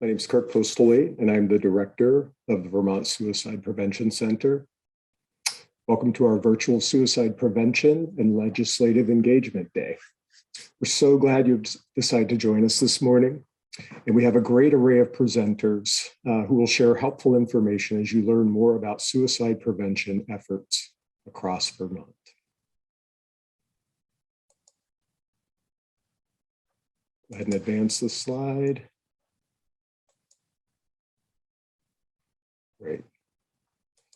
My name is Kirk Postlewaite, and I'm the director of the Vermont Suicide Prevention Center. Welcome to our virtual Suicide Prevention and Legislative Engagement Day. We're so glad you've decided to join us this morning, and we have a great array of presenters who will share helpful information as you learn more about suicide prevention efforts across Vermont. Go ahead and advance the slide. Great.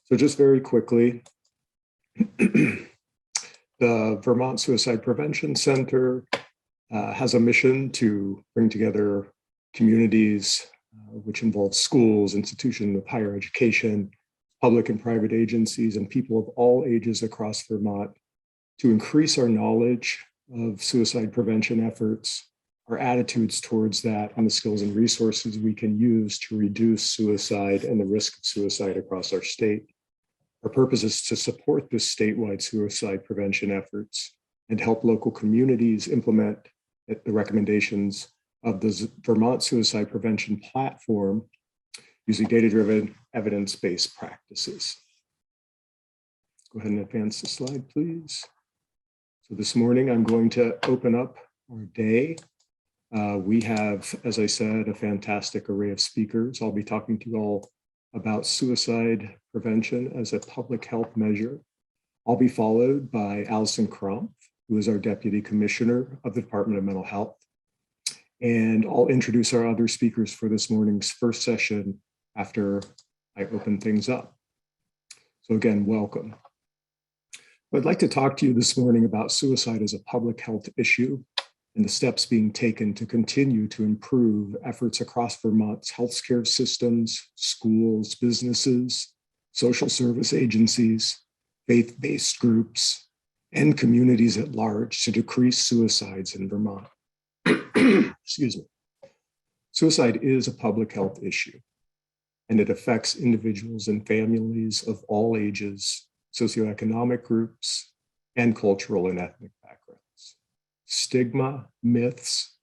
So just very quickly, the Vermont Suicide Prevention Center has a mission to bring together communities, which involves schools, institutions of higher education, public and private agencies, and people of all ages across Vermont to increase our knowledge of suicide prevention efforts, our attitudes towards that, and the skills and resources we can use to reduce suicide and the risk of suicide across our state. Our purpose is to support this statewide suicide prevention efforts and help local communities implement the recommendations of the Vermont Suicide Prevention Platform using data-driven, evidence-based practices. Go ahead and advance the slide, please. So this morning, I'm going to open up our day. We have, as I said, a fantastic array of speakers. I'll be talking to you all about suicide prevention as a public health measure. I'll be followed by Allison Crump, who is our Deputy Commissioner of the Department of Mental Health. And I'll introduce our other speakers for this morning's first session after I open things up. So again, welcome. I'd like to talk to you this morning about suicide as a public health issue and the steps being taken to continue to improve efforts across Vermont's healthcare systems, schools, businesses, social service agencies, faith-based groups, and communities at large to decrease suicides in Vermont. Excuse me. Suicide is a public health issue, and it affects individuals and families of all ages, socioeconomic groups, and cultural and ethnic backgrounds. Stigma, myths,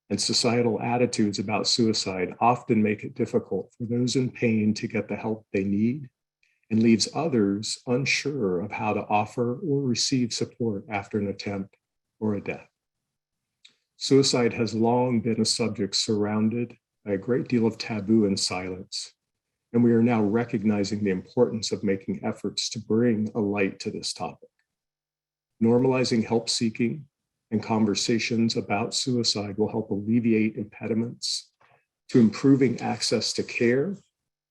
and societal attitudes about suicide often make it difficult for those in pain to get the help they need and leaves others unsure of how to offer or receive support after an attempt or a death. Suicide has long been a subject surrounded by a great deal of taboo and silence, and we are now recognizing the importance of making efforts to bring a light to this topic. Normalizing help seeking and conversations about suicide will help alleviate impediments to improving access to care,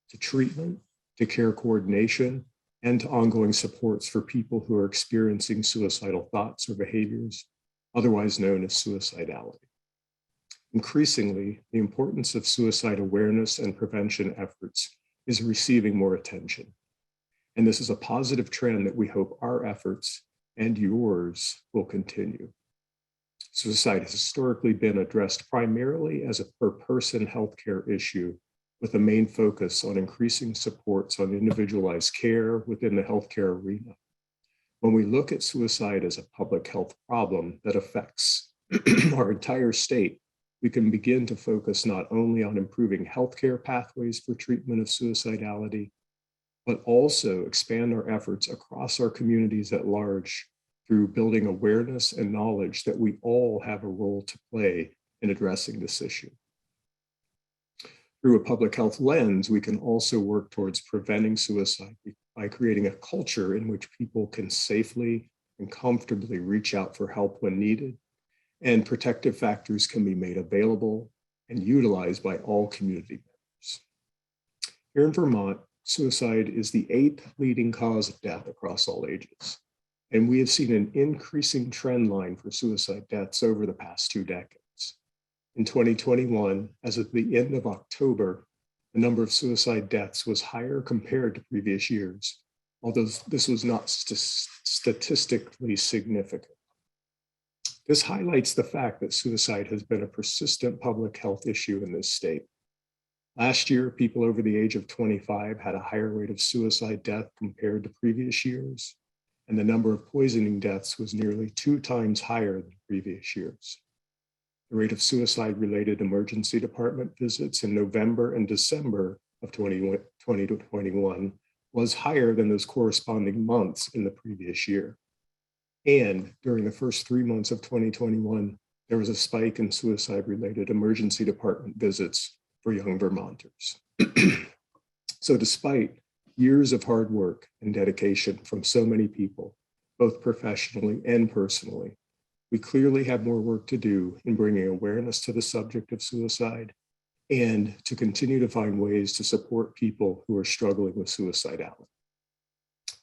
to treatment, to care coordination, and to ongoing supports for people who are experiencing suicidal thoughts or behaviors, otherwise known as suicidality. Increasingly, the importance of suicide awareness and prevention efforts is receiving more attention. And this is a positive trend that we hope our efforts and yours will continue. Suicide has historically been addressed primarily as a per-person healthcare issue, with a main focus on increasing supports on individualized care within the healthcare arena. When we look at suicide as a public health problem that affects our entire state, we can begin to focus not only on improving healthcare pathways for treatment of suicidality, but also expand our efforts across our communities at large through building awareness and knowledge that we all have a role to play in addressing this issue. Through a public health lens, we can also work towards preventing suicide by creating a culture in which people can safely and comfortably reach out for help when needed, and protective factors can be made available and utilized by all community members. Here in Vermont, suicide is the 8th leading cause of death across all ages. And we have seen an increasing trend line for suicide deaths over the past 2 decades. In 2021, as of the end of October, the number of suicide deaths was higher compared to previous years, although this was not statistically significant. This highlights the fact that suicide has been a persistent public health issue in this state. Last year, people over the age of 25 had a higher rate of suicide death compared to previous years, and the number of poisoning deaths was nearly 2 times higher than previous years. the rate of suicide-related emergency department visits in November and December of 2020 to 21 was higher than those corresponding months in the previous year. And during the first 3 months of 2021, there was a spike in suicide-related emergency department visits for young Vermonters. So despite years of hard work and dedication from so many people, both professionally and personally, we clearly have more work to do in bringing awareness to the subject of suicide and to continue to find ways to support people who are struggling with suicidality.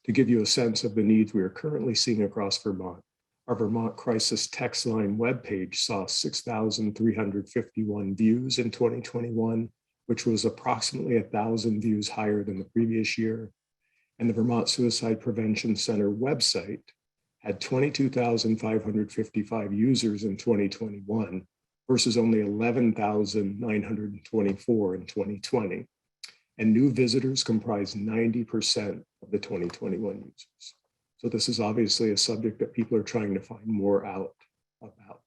To give you a sense of the needs we are currently seeing across Vermont, our Vermont Crisis Text Line webpage saw 6,351 views in 2021, which was approximately 1,000 views higher than the previous year. And the Vermont Suicide Prevention Center website had 22,555 users in 2021 versus only 11,924 in 2020. And new visitors comprised 90% of the 2021 users. So this is obviously a subject that people are trying to find more out about.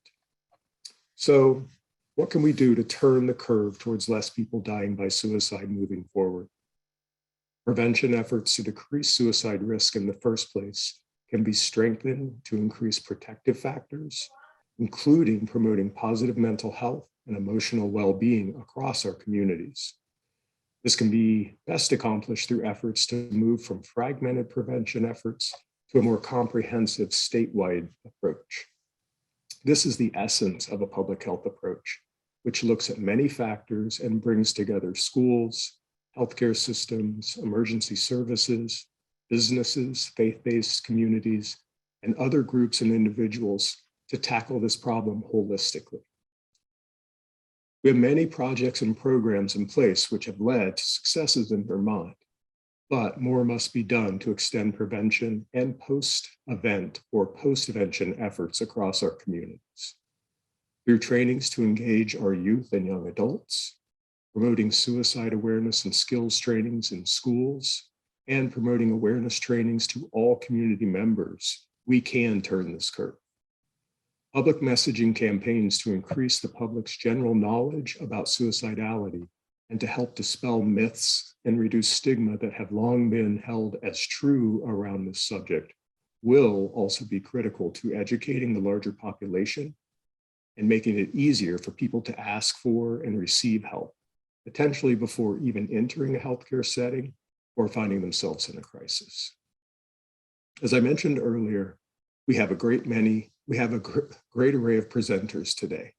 So what can we do to turn the curve towards less people dying by suicide moving forward? Prevention efforts to decrease suicide risk in the first place can be strengthened to increase protective factors, including promoting positive mental health and emotional well-being across our communities. This can be best accomplished through efforts to move from fragmented prevention efforts to a more comprehensive statewide approach. This is the essence of a public health approach, which looks at many factors and brings together schools, healthcare systems, emergency services, businesses, faith-based communities, and other groups and individuals to tackle this problem holistically. We have many projects and programs in place which have led to successes in Vermont, but more must be done to extend prevention and post-event or post-intervention efforts across our communities. Through trainings to engage our youth and young adults, promoting suicide awareness and skills trainings in schools, and promoting awareness trainings to all community members, we can turn this curve. Public messaging campaigns to increase the public's general knowledge about suicidality and to help dispel myths and reduce stigma that have long been held as true around this subject will also be critical to educating the larger population and making it easier for people to ask for and receive help, potentially before even entering a healthcare setting or finding themselves in a crisis. As I mentioned earlier, we have a great array of presenters today.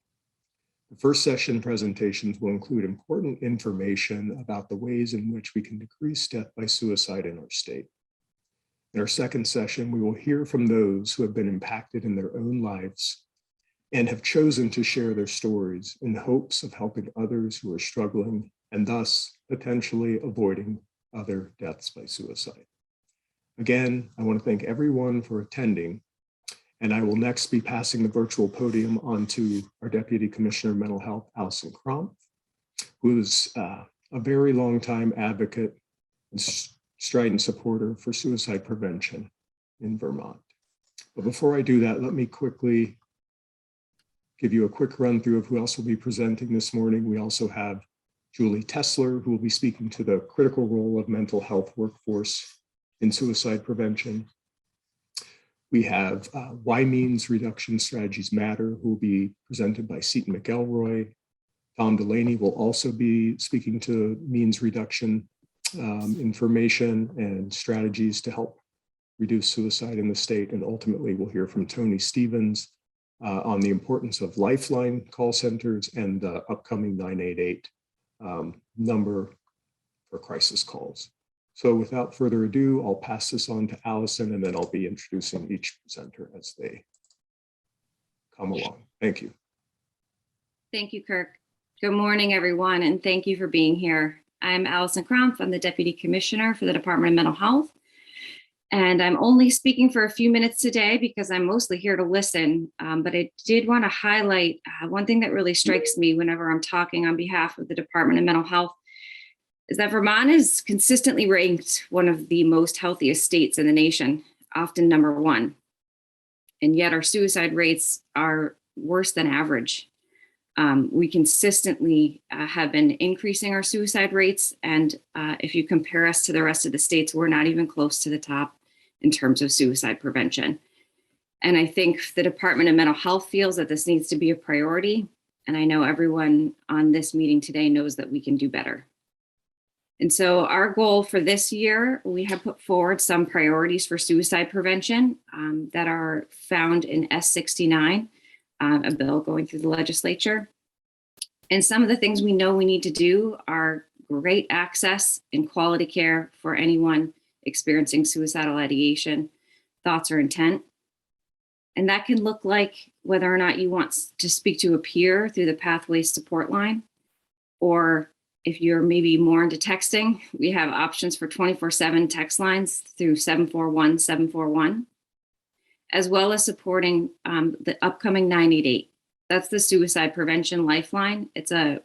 The first session presentations will include important information about the ways in which we can decrease death by suicide in our state. In our second session, we will hear from those who have been impacted in their own lives and have chosen to share their stories in hopes of helping others who are struggling and thus potentially avoiding other deaths by suicide. Again, I want to thank everyone for attending. And I will next be passing the virtual podium on to our Deputy Commissioner of Mental Health, Allison Crump, who is a very long time advocate and strident supporter for suicide prevention in Vermont. But before I do that, let me quickly give you a quick run through of who else will be presenting this morning. We also have Julie Tesler, who will be speaking to the critical role of mental health workforce in suicide prevention. We have Why Means Reduction Strategies Matter, who will be presented by Seton McElroy. Tom Delaney will also be speaking to means reduction information and strategies to help reduce suicide in the state. And ultimately, we'll hear from Tony Stevens on the importance of Lifeline call centers and the upcoming 988 number for crisis calls. So without further ado, I'll pass this on to Allison, and then I'll be introducing each presenter as they come along. Thank you. Thank you, Kirk. Good morning, everyone, and thank you for being here. I'm Allison Crump. I'm the Deputy Commissioner for the Department of Mental Health. And I'm only speaking for a few minutes today because I'm mostly here to listen. But I did want to highlight one thing that really strikes me whenever I'm talking on behalf of the Department of Mental Health is that Vermont is consistently ranked one of the most healthiest states in the nation, often #1. And yet our suicide rates are worse than average. We consistently have been increasing our suicide rates. And if you compare us to the rest of the states, we're not even close to the top in terms of suicide prevention. And I think the Department of Mental Health feels that this needs to be a priority. And I know everyone on this meeting today knows that we can do better. And so our goal for this year, we have put forward some priorities for suicide prevention that are found in S69, a bill going through the legislature. And some of the things we know we need to do are great access and quality care for anyone experiencing suicidal ideation, thoughts, or intent. And that can look like whether or not you want to speak to a peer through the Pathways support line, or if you're maybe more into texting, we have options for 24/7 text lines through 741-741, as well as supporting the upcoming 988. That's the Suicide Prevention Lifeline. It's a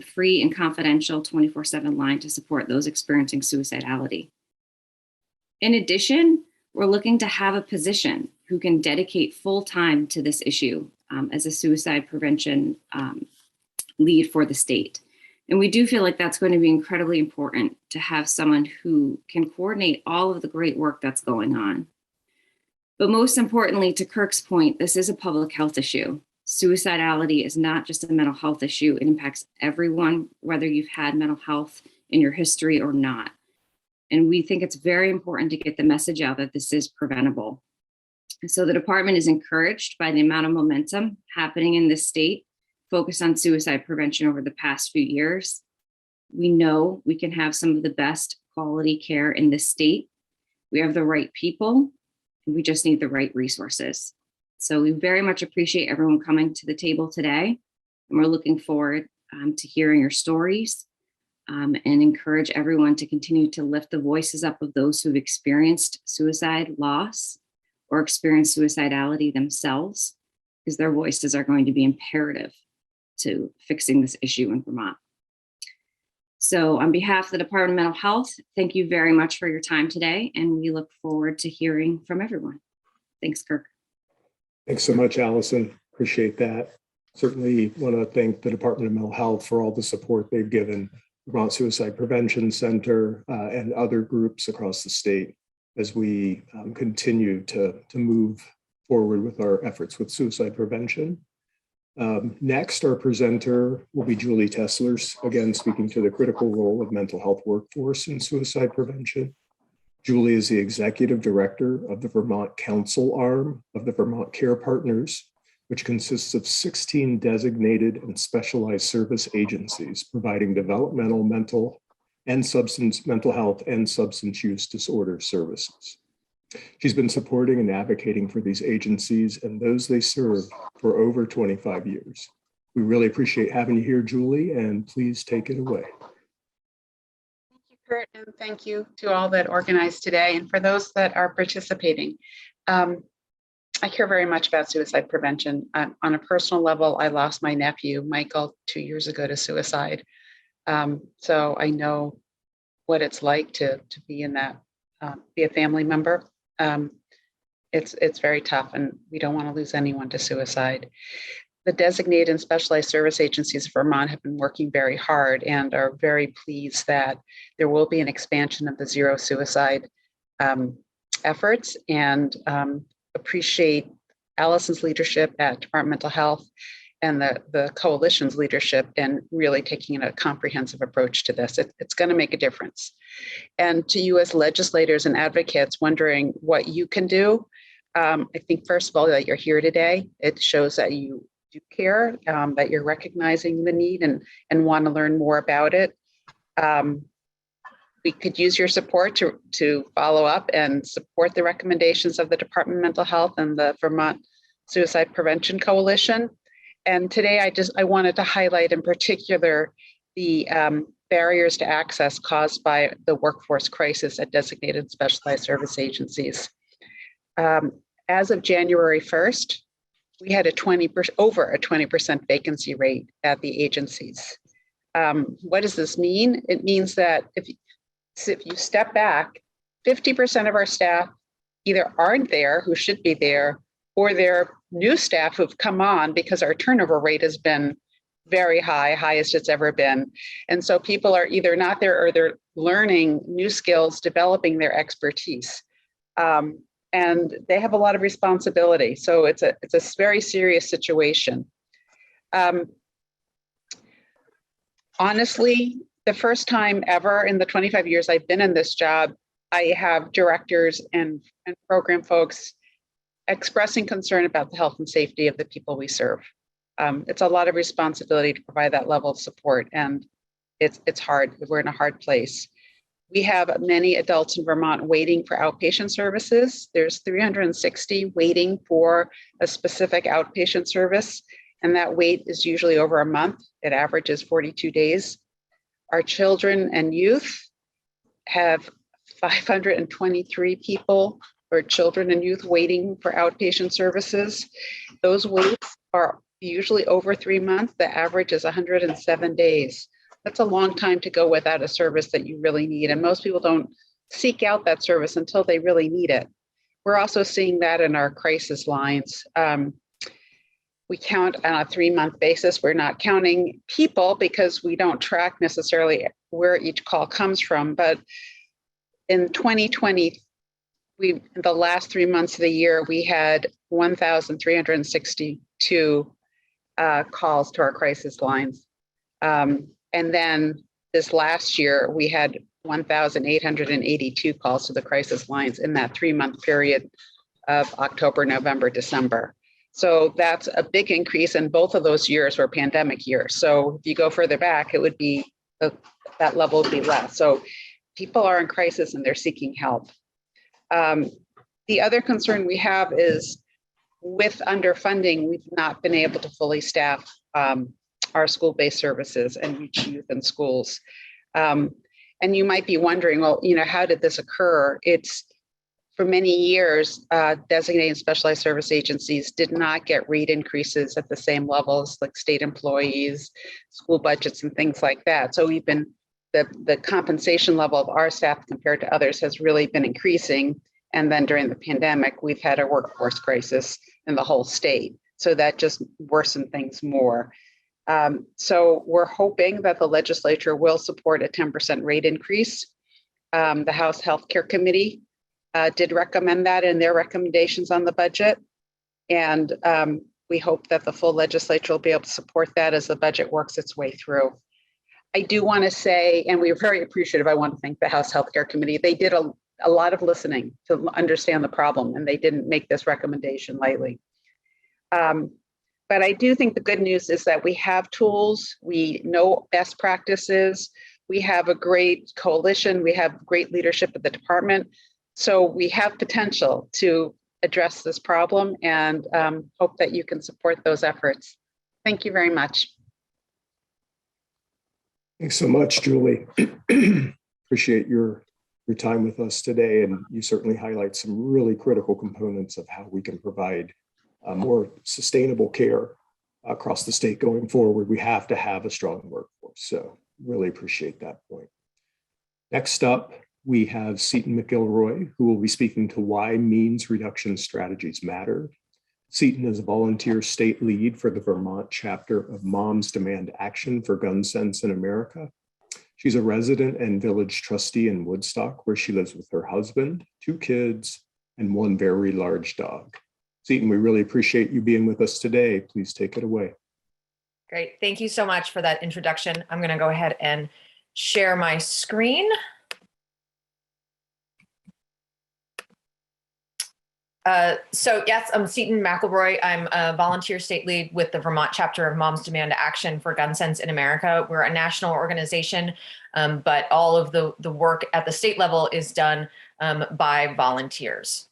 free and confidential 24/7 line to support those experiencing suicidality. In addition, we're looking to have a position who can dedicate full time to this issue as a suicide prevention lead for the state. And we do feel like that's going to be incredibly important to have someone who can coordinate all of the great work that's going on. But most importantly, to Kirk's point, this is a public health issue. Suicidality is not just a mental health issue. It impacts everyone, whether you've had mental health in your history or not. And we think it's very important to get the message out that this is preventable. So the department is encouraged by the amount of momentum happening in this state, focused on suicide prevention over the past few years. We know we can have some of the best quality care in this state. We have the right people, and we just need the right resources. So we very much appreciate everyone coming to the table today, and we're looking forward to hearing your stories and encourage everyone to continue to lift the voices up of those who've experienced suicide loss or experienced suicidality themselves, because their voices are going to be imperative to fixing this issue in Vermont. So on behalf of the Department of Mental Health, thank you very much for your time today, and we look forward to hearing from everyone. Thanks, Kirk. Thanks so much, Allison. Appreciate that. Certainly want to thank the Department of Mental Health for all the support they've given Vermont Suicide Prevention Center and other groups across the state as we continue to move forward with our efforts with suicide prevention. Next, our presenter will be Julie Tesslers, again speaking to the critical role of mental health workforce in suicide prevention. Julie is the executive director of the Vermont Council arm of the Vermont Care Partners, which consists of 16 designated and specialized service agencies providing developmental, mental health and substance use disorder services. She's been supporting and advocating for these agencies and those they serve for over 25 years. We really appreciate having you here, Julie, and please take it away. Thank you, Kurt, and thank you to all that organized today. And for those that are participating, I care very much about suicide prevention. On a personal level, I lost my nephew, Michael, 2 years ago to suicide. So I know what it's like to be in that, be a family member. It's very tough, and we don't want to lose anyone to suicide. The designated and specialized service agencies of Vermont have been working very hard and are very pleased that there will be an expansion of the zero suicide efforts, and appreciate Allison's leadership at Department of Mental Health and the coalition's leadership in really taking a comprehensive approach to this. It's going to make a difference. And to you as legislators and advocates wondering what you can do, I think first of all that you're here today, it shows that you do care, that you're recognizing the need and want to learn more about it. We could use your support to follow up and support the recommendations of the Department of Mental Health and the Vermont Suicide Prevention Coalition. And today I wanted to highlight in particular the barriers to access caused by the workforce crisis at designated and specialized service agencies. As of January 1st, we had over a 20% vacancy rate at the agencies. What does this mean? It means that if you step back, 50% of our staff either aren't there who should be there, or they're new staff who've come on because our turnover rate has been very high, highest it's ever been. And so people are either not there or they're learning new skills, developing their expertise. And they have a lot of responsibility. So it's a very serious situation. Honestly, the first time ever in the 25 years I've been in this job, I have directors and program folks expressing concern about the health and safety of the people we serve. It's a lot of responsibility to provide that level of support, and it's hard. We're in a hard place. We have many adults in Vermont waiting for outpatient services. There's 360 waiting for a specific outpatient service, and that wait is usually over a month. It averages 42 days. Our children and youth have 523 people or children and youth waiting for outpatient services. Those waits are usually over 3 months. The average is 107 days. That's a long time to go without a service that you really need. And most people don't seek out that service until they really need it. We're also seeing that in our crisis lines. We count on a 3-month basis. We're not counting people because we don't track necessarily where each call comes from. But in 2020, in the last 3 months of the year, we had 1,362 calls to our crisis lines. And then this last year, we had 1,882 calls to the crisis lines in that 3-month period of October, November, December. So that's a big increase, and both of those years were pandemic years. So if you go further back, it would be, that level would be less. So people are in crisis and they're seeking help. The other concern we have is with underfunding, we've not been able to fully staff our school-based services and reach youth in schools. And you might be wondering, well, how did this occur? It's for many years, designated and specialized service agencies did not get rate increases at the same levels like state employees, school budgets, and things like that. So we've been, the compensation level of our staff compared to others has really been increasing. And then during the pandemic, we've had a workforce crisis in the whole state. So that just worsened things more. So we're hoping that the legislature will support a 10% rate increase. The House Healthcare Committee did recommend that in their recommendations on the budget. And we hope that the full legislature will be able to support that as the budget works its way through. I do want to say, and we're very appreciative, I want to thank the House Healthcare Committee. They did a lot of listening to understand the problem, and they didn't make this recommendation lightly. But I do think the good news is that we have tools, we know best practices, we have a great coalition, we have great leadership at the department. So we have potential to address this problem, and hope that you can support those efforts. Thank you very much. Thanks so much, Julie. Appreciate your time with us today, and you certainly highlight some really critical components of how we can provide more sustainable care across the state going forward. We have to have a strong workforce, so really appreciate that point. Next up, we have Seton McIlroy, who will be speaking to why means reduction strategies matter. Seton is a volunteer state lead for the Vermont chapter of Moms Demand Action for Gun Sense in America. She's a resident and village trustee in Woodstock, where she lives with her husband, 2 kids, and 1 very large dog. Seton, we really appreciate you being with us today. Please take it away. Great. Thank you so much for that introduction. I'm going to go ahead and share my screen. So yes, I'm Seton McElroy. I'm a volunteer state lead with the Vermont chapter of Moms Demand Action for Gun Sense in America. We're a national organization, but all of the work at the state level is done by volunteers.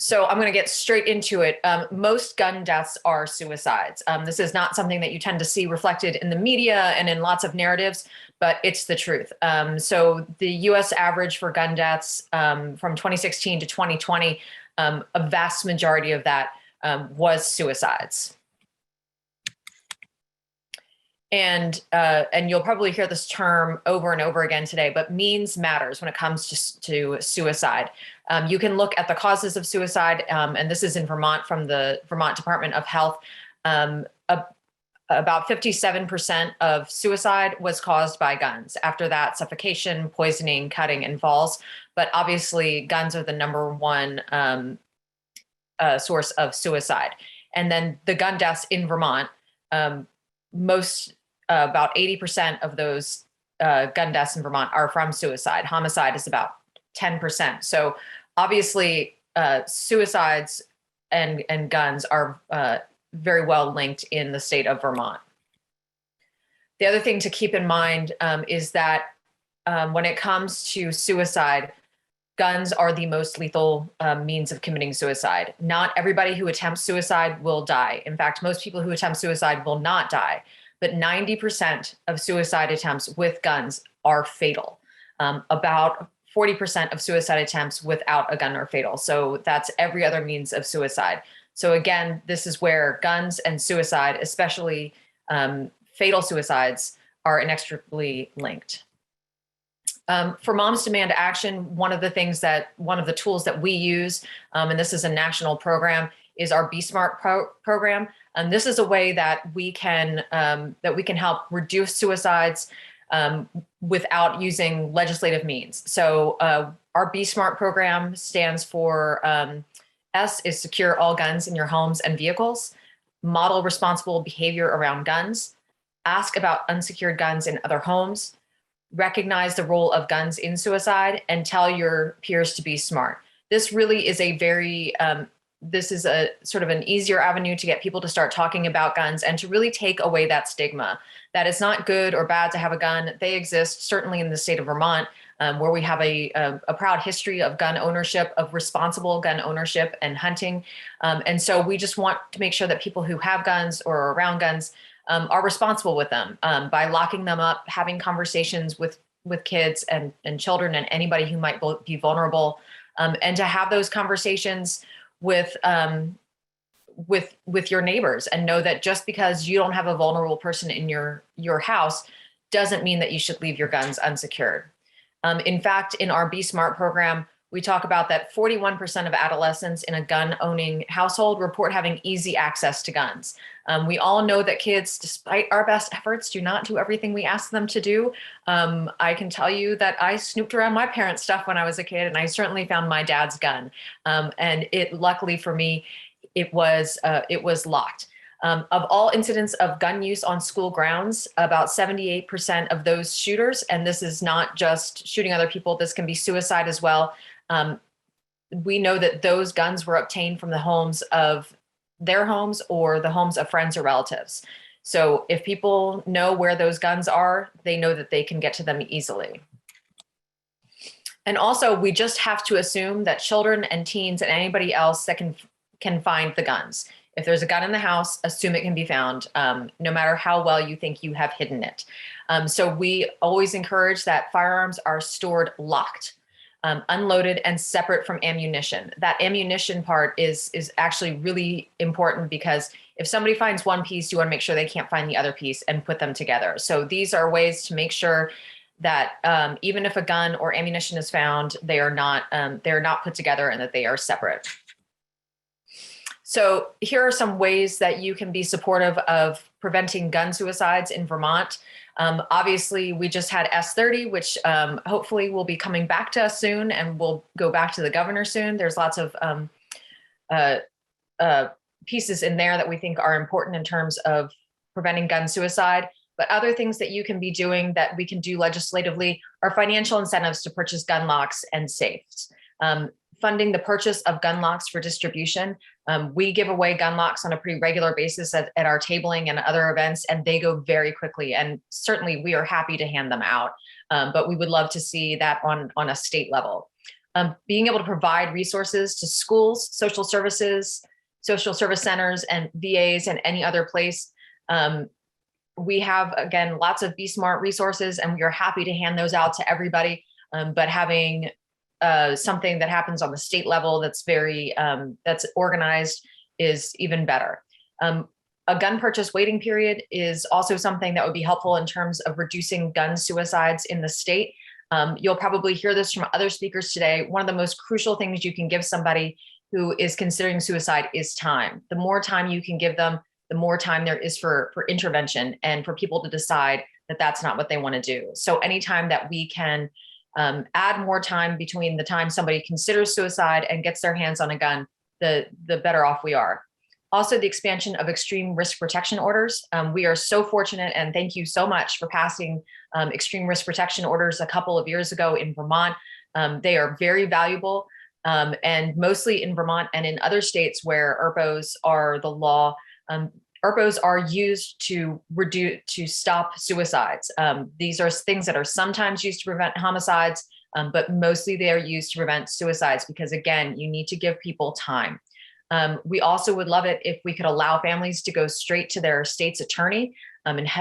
So I'm going to get straight into it. Most gun deaths are suicides. This is not something that you tend to see reflected in the media and in lots of narratives, but it's the truth. So the US average for gun deaths from 2016 to 2020, a vast majority of that was suicides. And you'll probably hear this term over and over again today, but means matters when it comes to suicide. You can look at the causes of suicide, and this is in Vermont from the Vermont Department of Health. about 57% of suicide was caused by guns. After that, suffocation, poisoning, cutting, and falls. But obviously, guns are the number one source of suicide. And then the gun deaths in Vermont, about 80% of those gun deaths in Vermont are from suicide. Homicide is about 10%. So obviously, suicides and guns are very well linked in the state of Vermont. The other thing to keep in mind is that when it comes to suicide, guns are the most lethal means of committing suicide. Not everybody who attempts suicide will die. In fact, most people who attempt suicide will not die, but 90% of suicide attempts with guns are fatal. About 40% of suicide attempts without a gun are fatal. So that's every other means of suicide. So again, this is where guns and suicide, especially fatal suicides, are inextricably linked. For Moms Demand Action, one of the tools that we use, and this is a national program, is our Be Smart program. And this is a way that we can help reduce suicides without using legislative means. So our Be Smart program stands for S is secure all guns in your homes and vehicles, model responsible behavior around guns, ask about unsecured guns in other homes, recognize the role of guns in suicide, and tell your peers to be smart. This really is this is a sort of an easier avenue to get people to start talking about guns and to really take away that stigma that it's not good or bad to have a gun. They exist certainly in the state of Vermont, where we have a proud history of gun ownership, of responsible gun ownership and hunting. And so we just want to make sure that people who have guns or are around guns are responsible with them by locking them up, having conversations with kids and children and anybody who might be vulnerable, and to have those conversations with your neighbors, and know that just because you don't have a vulnerable person in your house doesn't mean that you should leave your guns unsecured. In fact, in our Be Smart program, we talk about that 41% of adolescents in a gun-owning household report having easy access to guns. We all know that kids, despite our best efforts, do not do everything we ask them to do. I can tell you that I snooped around my parents' stuff when I was a kid, and I certainly found my dad's gun. And luckily for me, it was locked. Of all incidents of gun use on school grounds, about 78% of those shooters, and this is not just shooting other people, this can be suicide as well. We know that those guns were obtained from the homes of their homes or the homes of friends or relatives. So if people know where those guns are, they know that they can get to them easily. And also, we just have to assume that children and teens and anybody else that can find the guns. If there's a gun in the house, assume it can be found, no matter how well you think you have hidden it. So we always encourage that firearms are stored locked, unloaded, and separate from ammunition. That ammunition part is actually really important, because if somebody finds one piece, you want to make sure they can't find the other piece and put them together. So these are ways to make sure that even if a gun or ammunition is found, they are not put together and that they are separate. So here are some ways that you can be supportive of preventing gun suicides in Vermont. Obviously, we just had S30, which hopefully will be coming back to us soon, and we'll go back to the governor soon. There's lots of pieces in there that we think are important in terms of preventing gun suicide. But other things that you can be doing that we can do legislatively are financial incentives to purchase gun locks and safes. Funding the purchase of gun locks for distribution. We give away gun locks on a pretty regular basis at our tabling and other events, and they go very quickly. And certainly we are happy to hand them out, but we would love to see that on a state level. Being able to provide resources to schools, social service centers, and VAs, and any other place. We have, again, lots of Be Smart resources, and we are happy to hand those out to everybody, but having something that happens on the state level that's that's organized is even better. A gun purchase waiting period is also something that would be helpful in terms of reducing gun suicides in the state. You'll probably hear this from other speakers today. One of the most crucial things you can give somebody who is considering suicide is time. The more time you can give them, the more time there is for intervention and for people to decide that that's not what they want to do. So anytime that we can add more time between the time somebody considers suicide and gets their hands on a gun, the better off we are. Also, the expansion of extreme risk protection orders. We are so fortunate, and thank you so much for passing extreme risk protection orders a couple of years ago in Vermont. They are very valuable, and mostly in Vermont and in other states where ERPOs are the law. ERPOs are used to stop suicides. These are things that are sometimes used to prevent homicides, but mostly they are used to prevent suicides because, again, you need to give people time. We also would love it if we could allow families to go straight to their state's attorney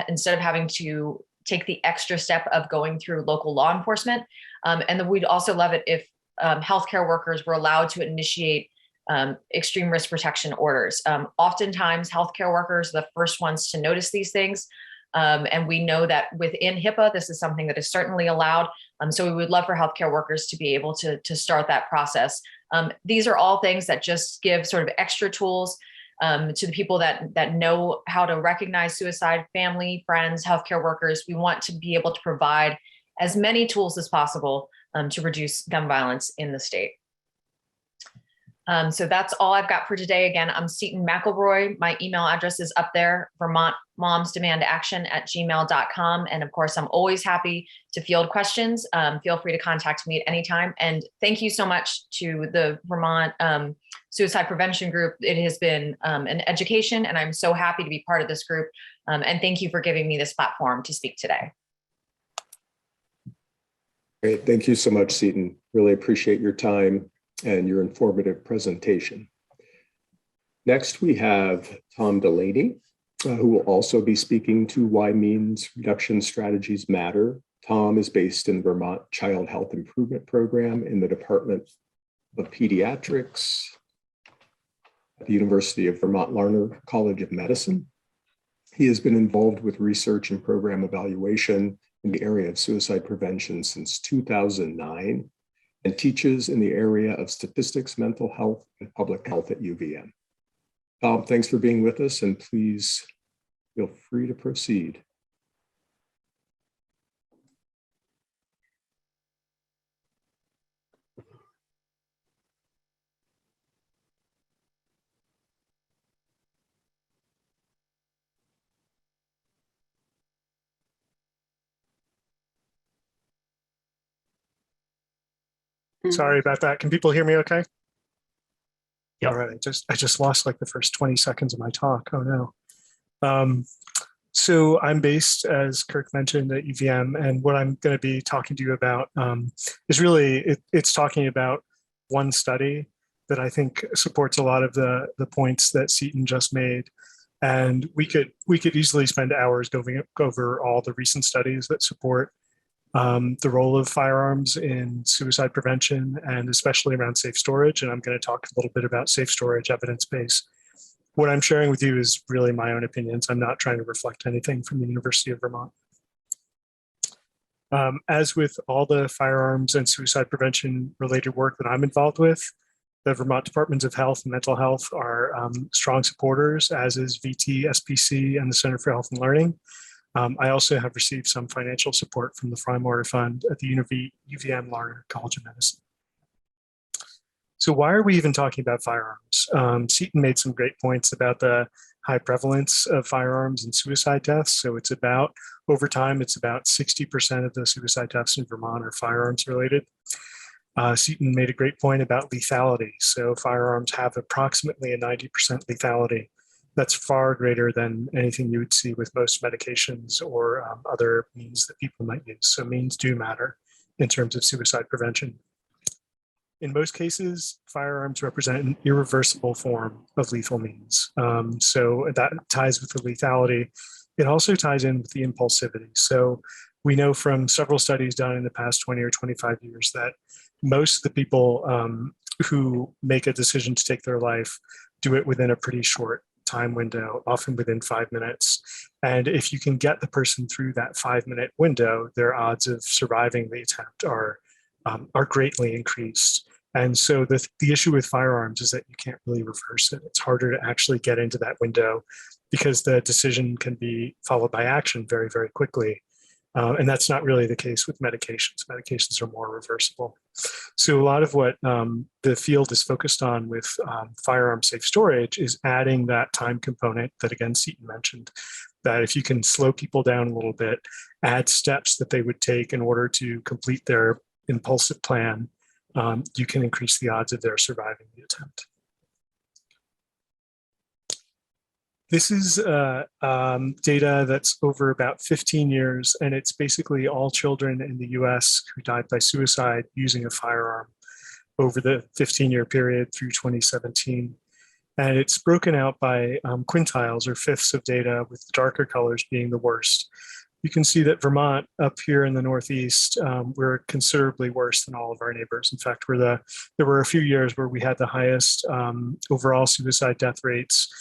instead of having to take the extra step of going through local law enforcement. And then we'd also love it if healthcare workers were allowed to initiate extreme risk protection orders. Oftentimes, healthcare workers are the first ones to notice these things. And we know that within HIPAA, this is something that is certainly allowed. So we would love for healthcare workers to be able to start that process. These are all things that just give sort of extra tools to the people that know how to recognize suicide, family, friends, healthcare workers. We want to be able to provide as many tools as possible to reduce gun violence in the state. So that's all I've got for today. Again, I'm Seton McElroy. My email address is up there, vermontmomsdemandaction@gmail.com. And of course, I'm always happy to field questions. Feel free to contact me at any time. And thank you so much to the Vermont Suicide Prevention Group. It has been an education, and I'm so happy to be part of this group. And thank you for giving me this platform to speak today. Great. Thank you so much, Seton. Really appreciate your time and your informative presentation. Next, we have Tom Delaney, who will also be speaking to why means reduction strategies matter. Tom is based in the Vermont Child Health Improvement Program in the Department of Pediatrics at the University of Vermont-Larner College of Medicine. He has been involved with research and program evaluation in the area of suicide prevention since 2009. And teaches in the area of statistics, mental health, and public health at UVM. Tom, thanks for being with us, and please feel free to proceed. Sorry about that. Can people hear me okay? Yep. All right. I just lost like the first 20 seconds of my talk. Oh no. So I'm based, as Kirk mentioned, at UVM, and what I'm going to be talking to you about is really, it's talking about one study that I think supports a lot of the points that Seton just made. And we could easily spend hours going over all the recent studies that support the role of firearms in suicide prevention, and especially around safe storage. And I'm going to talk a little bit about safe storage evidence base. What I'm sharing with you is really my own opinions. I'm not trying to reflect anything from the University of Vermont. As with all the firearms and suicide prevention related work that I'm involved with, the Vermont Departments of Health and Mental Health are strong supporters, as is VT, SPC, and the Center for Health and Learning. I also have received some financial support from the Freimaurer Fund at the UVM Larner College of Medicine. So why are we even talking about firearms? Seton made some great points about the high prevalence of firearms and suicide deaths. So it's about, over time, it's about 60% of the suicide deaths in Vermont are firearms related. Seton made a great point about lethality. So firearms have approximately a 90% lethality. That's far greater than anything you would see with most medications or other means that people might use. So means do matter in terms of suicide prevention. In most cases, firearms represent an irreversible form of lethal means. So that ties with the lethality. It also ties in with the impulsivity. So we know from several studies done in the past 20 or 25 years that most of the people who make a decision to take their life do it within a pretty short time window, often within 5 minutes. And if you can get the person through that 5-minute window, their odds of surviving the attempt are greatly increased. And so the issue with firearms is that you can't really reverse it. It's harder to actually get into that window because the decision can be followed by action very, very quickly. And that's not really the case with medications. Medications are more reversible. So a lot of what the field is focused on with firearm safe storage is adding that time component that, again, Seaton mentioned, that if you can slow people down a little bit, add steps that they would take in order to complete their impulsive plan, you can increase the odds of their surviving the attempt. This is data that's over about 15 years, and it's basically all children in the US who died by suicide using a firearm over the 15-year period through 2017. And it's broken out by quintiles or fifths of data, with the darker colors being the worst. You can see that Vermont up here in the Northeast, we're considerably worse than all of our neighbors. In fact, there were a few years where we had the highest overall suicide death rates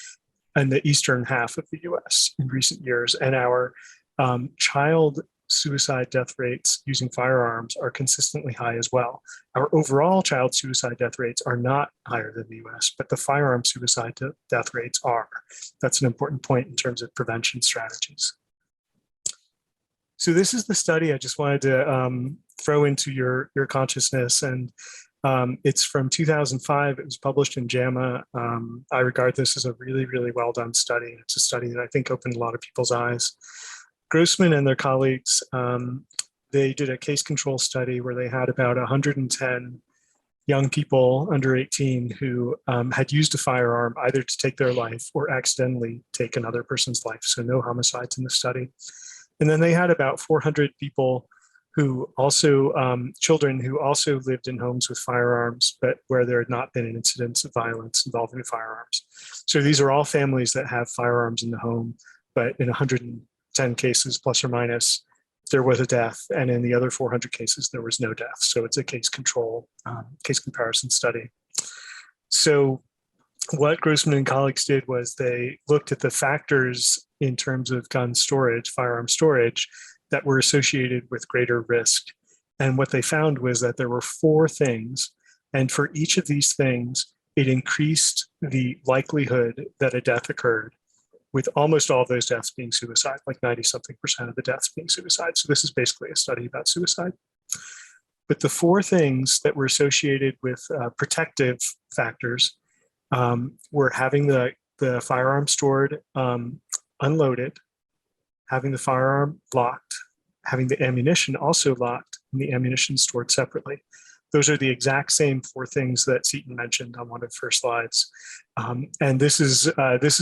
in the eastern half of the US in recent years. And our child suicide death rates using firearms are consistently high as well. Our overall child suicide death rates are not higher than the US, but the firearm suicide death rates are. That's an important point in terms of prevention strategies. So this is the study I just wanted to throw into your consciousness. And it's from 2005. It was published in JAMA. I regard this as a really, really well done study. It's a study that I think opened a lot of people's eyes. Goddessman and their colleagues, they did a case control study where they had about 110 young people under 18 who had used a firearm either to take their life or accidentally take another person's life. So no homicides in the study. And then they had about 400 people who also, children who also lived in homes with firearms, but where there had not been an incidence of violence involving firearms. So these are all families that have firearms in the home, but in 110 cases, plus or minus, there was a death. And in the other 400 cases, there was no death. So it's a case control, case comparison study. So what Goddessman and colleagues did was they looked at the factors in terms of gun storage, firearm storage, that were associated with greater risk. And what they found was that there were 4 things, and for each of these things, it increased the likelihood that a death occurred, with almost all of those deaths being suicide, like 90-something% of the deaths being suicide. So this is basically a study about suicide. But the 4 things that were associated with protective factors were having the firearm stored unloaded, having the firearm locked, having the ammunition also locked, and the ammunition stored separately. Those are the exact same 4 things that Seaton mentioned on one of the first slides. And this is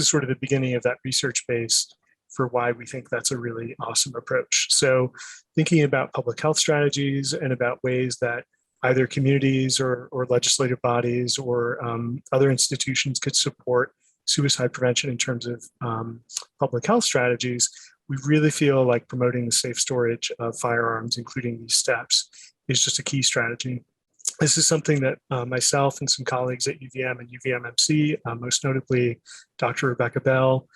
sort of the beginning of that research base for why we think that's a really awesome approach. So thinking about public health strategies and about ways that either communities or legislative bodies or other institutions could support suicide prevention in terms of public health strategies, we really feel like promoting the safe storage of firearms, including these steps, is just a key strategy. This is something that myself and some colleagues at UVM and UVMMC, most notably Dr. Rebecca Bell,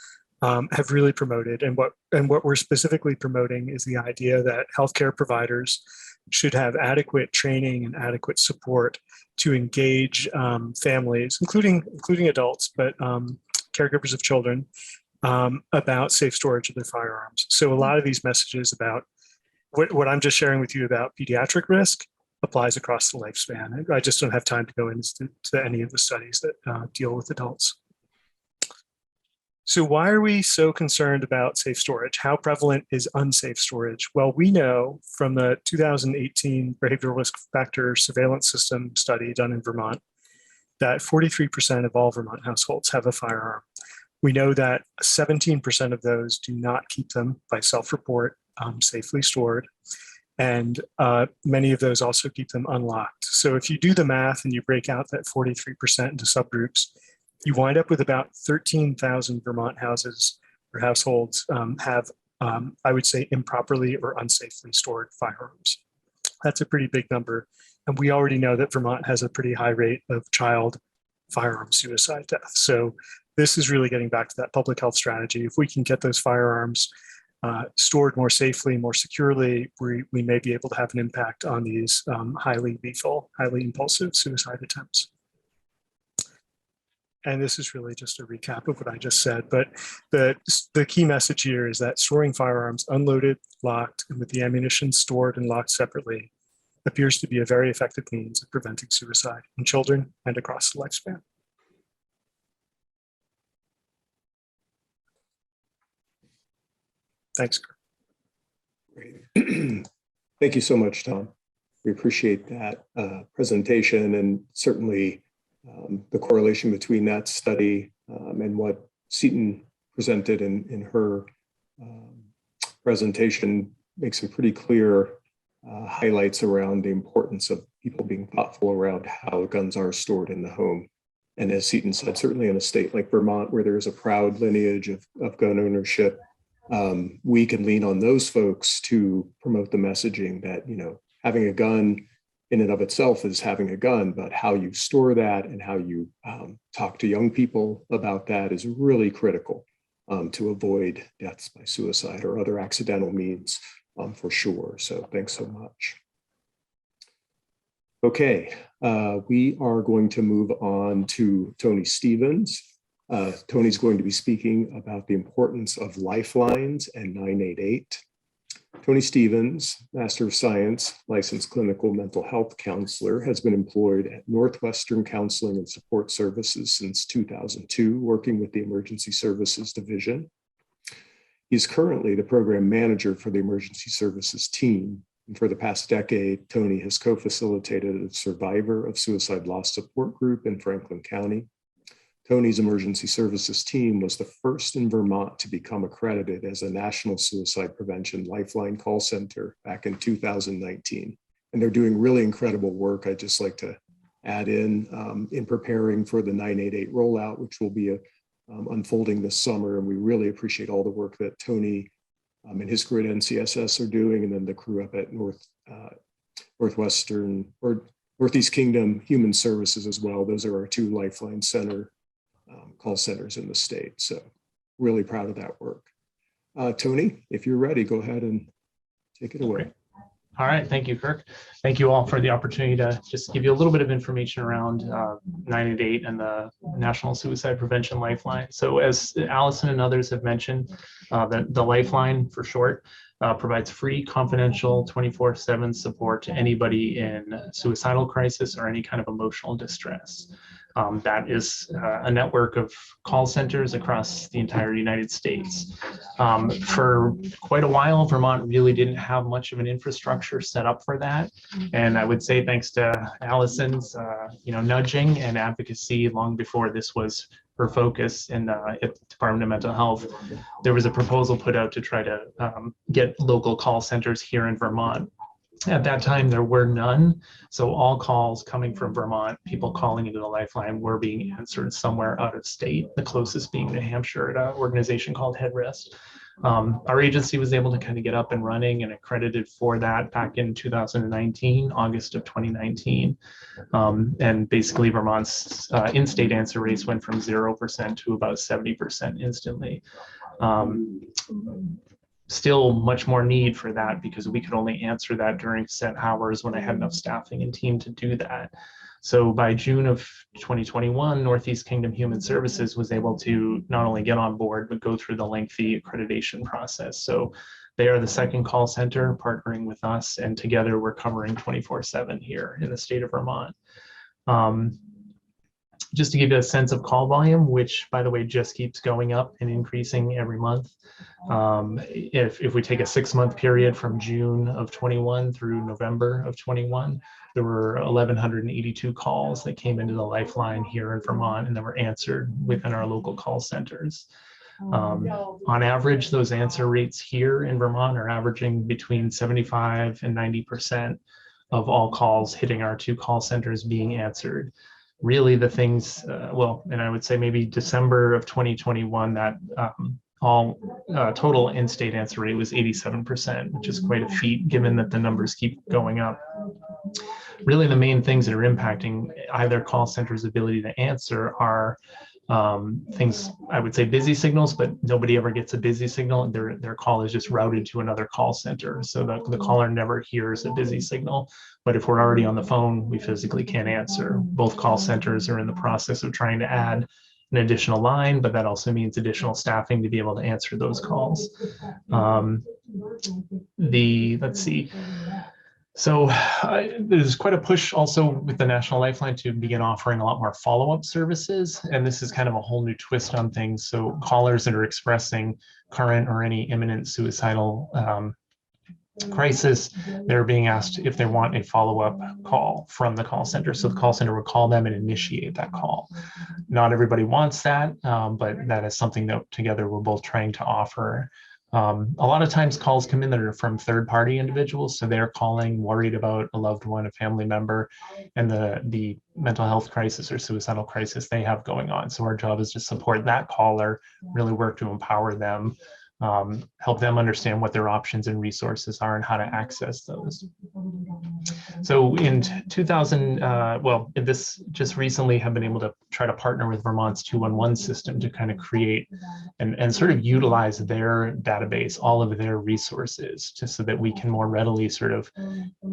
have really promoted. And what we're specifically promoting is the idea that healthcare providers should have adequate training and adequate support to engage families, including adults, but caregivers of children, about safe storage of their firearms. So a lot of these messages about what I'm just sharing with you about pediatric risk applies across the lifespan. I just don't have time to go into any of the studies that deal with adults. So why are we so concerned about safe storage? How prevalent is unsafe storage? Well, we know from the 2018 behavioral risk factor surveillance system study done in Vermont that 43% of all Vermont households have a firearm. We know that 17% of those do not keep them by self-report safely stored. And many of those also keep them unlocked. So if you do the math and you break out that 43% into subgroups, you wind up with about 13,000 Vermont houses or households have, I would say, improperly or unsafely stored firearms. That's a pretty big number. And we already know that Vermont has a pretty high rate of child firearm suicide death. So this is really getting back to that public health strategy. If we can get those firearms stored more safely, more securely, we may be able to have an impact on these highly lethal, highly impulsive suicide attempts. and this is really just a recap of what I just said, but the key message here is that storing firearms unloaded, locked, and with the ammunition stored and locked separately appears to be a very effective means of preventing suicide in children and across the lifespan. Thanks, Kurt. Great. Thank you so much, Tom. We appreciate that presentation, and certainly the correlation between that study and what Seton presented in her presentation makes some pretty clear highlights around the importance of people being thoughtful around how guns are stored in the home. And as Seton said, certainly in a state like Vermont, where there is a proud lineage of gun ownership, we can lean on those folks to promote the messaging that, you know, having a gun in and of itself is having a gun, but how you store that and how you talk to young people about that is really critical to avoid deaths by suicide or other accidental means, for sure. So thanks so much. Okay, we are going to move on to Tony Stevens. Tony's going to be speaking about the importance of lifelines and 988. Tony Stevens, Master of Science, licensed clinical mental health counselor, has been employed at Northwestern Counseling and Support Services since 2002, working with the Emergency Services Division. He's currently the program manager for the Emergency Services team. And for the past decade, Tony has co-facilitated a survivor of suicide loss support group in Franklin County. Tony's emergency services team was the first in Vermont to become accredited as a National Suicide Prevention Lifeline call center back in 2019. And they're doing really incredible work. I'd just like to add in preparing for the 988 rollout, which will be unfolding this summer. And we really appreciate all the work that Tony and his crew at NCSS are doing, and then the crew up at Northeast Kingdom Human Services as well. Those are our two Lifeline Center call centers in the state. So really proud of that work. Tony, if you're ready, go ahead and take it away. All right, thank you, Kirk. Thank you all for the opportunity to just give you a little bit of information around 988 and the National Suicide Prevention Lifeline. So as Allison and others have mentioned, the Lifeline for short provides free, confidential, 24/7 support to anybody in suicidal crisis or any kind of emotional distress. That is a network of call centers across the entire United States. For quite a while, Vermont really didn't have much of an infrastructure set up for that. And I would say thanks to Allison's nudging and advocacy long before this was her focus in at the Department of Mental Health, there was a proposal put out to try to get local call centers here in Vermont. At that time, there were none. So all calls coming from Vermont, people calling into the Lifeline, were being answered somewhere out of state, the closest being New Hampshire at an organization called Headrest. Our agency was able to kind of get up and running and accredited for that back in 2019, August of 2019. And basically Vermont's in-state answer rates went from 0% to about 70% instantly. Still much more need for that because we could only answer that during set hours when I had enough staffing and team to do that. So by June of 2021, Northeast Kingdom Human Services was able to not only get on board, but go through the lengthy accreditation process. So they are the second call center partnering with us, and together we're covering 24/7 here in the state of Vermont. Just to give you a sense of call volume, which by the way, just keeps going up and increasing every month. If we take a 6-month period from June of 21 through November of 21, there were 1,182 calls that came into the Lifeline here in Vermont and that were answered within our local call centers. On average, those answer rates here in Vermont are averaging between 75 and 90% of all calls hitting our 2 call centers being answered. Really the things, and I would say maybe December of 2021, that total in-state answer rate was 87%, which is quite a feat given that the numbers keep going up. Really the main things that are impacting either call center's ability to answer are things, I would say busy signals, but nobody ever gets a busy signal. Their call is just routed to another call center. So the caller never hears a busy signal. But if we're already on the phone, we physically can't answer. Both call centers are in the process of trying to add an additional line, but that also means additional staffing to be able to answer those calls. Let's see. So there's quite a push also with the National Lifeline to begin offering a lot more follow-up services. And this is kind of a whole new twist on things. So callers that are expressing current or any imminent suicidal crisis, they're being asked if they want a follow-up call from the call center. So the call center will call them and initiate that call. Not everybody wants that, but that is something that together we're both trying to offer. A lot of times calls come in that are from third-party individuals, so they're calling worried about a loved one, a family member, and the mental health crisis or suicidal crisis they have going on. So our job is to support that caller, really work to empower them, help them understand what their options and resources are and how to access those. So in 2000, this just recently have been able to try to partner with Vermont's 211 system to kind of create and sort of utilize their database, all of their resources, just so that we can more readily sort of,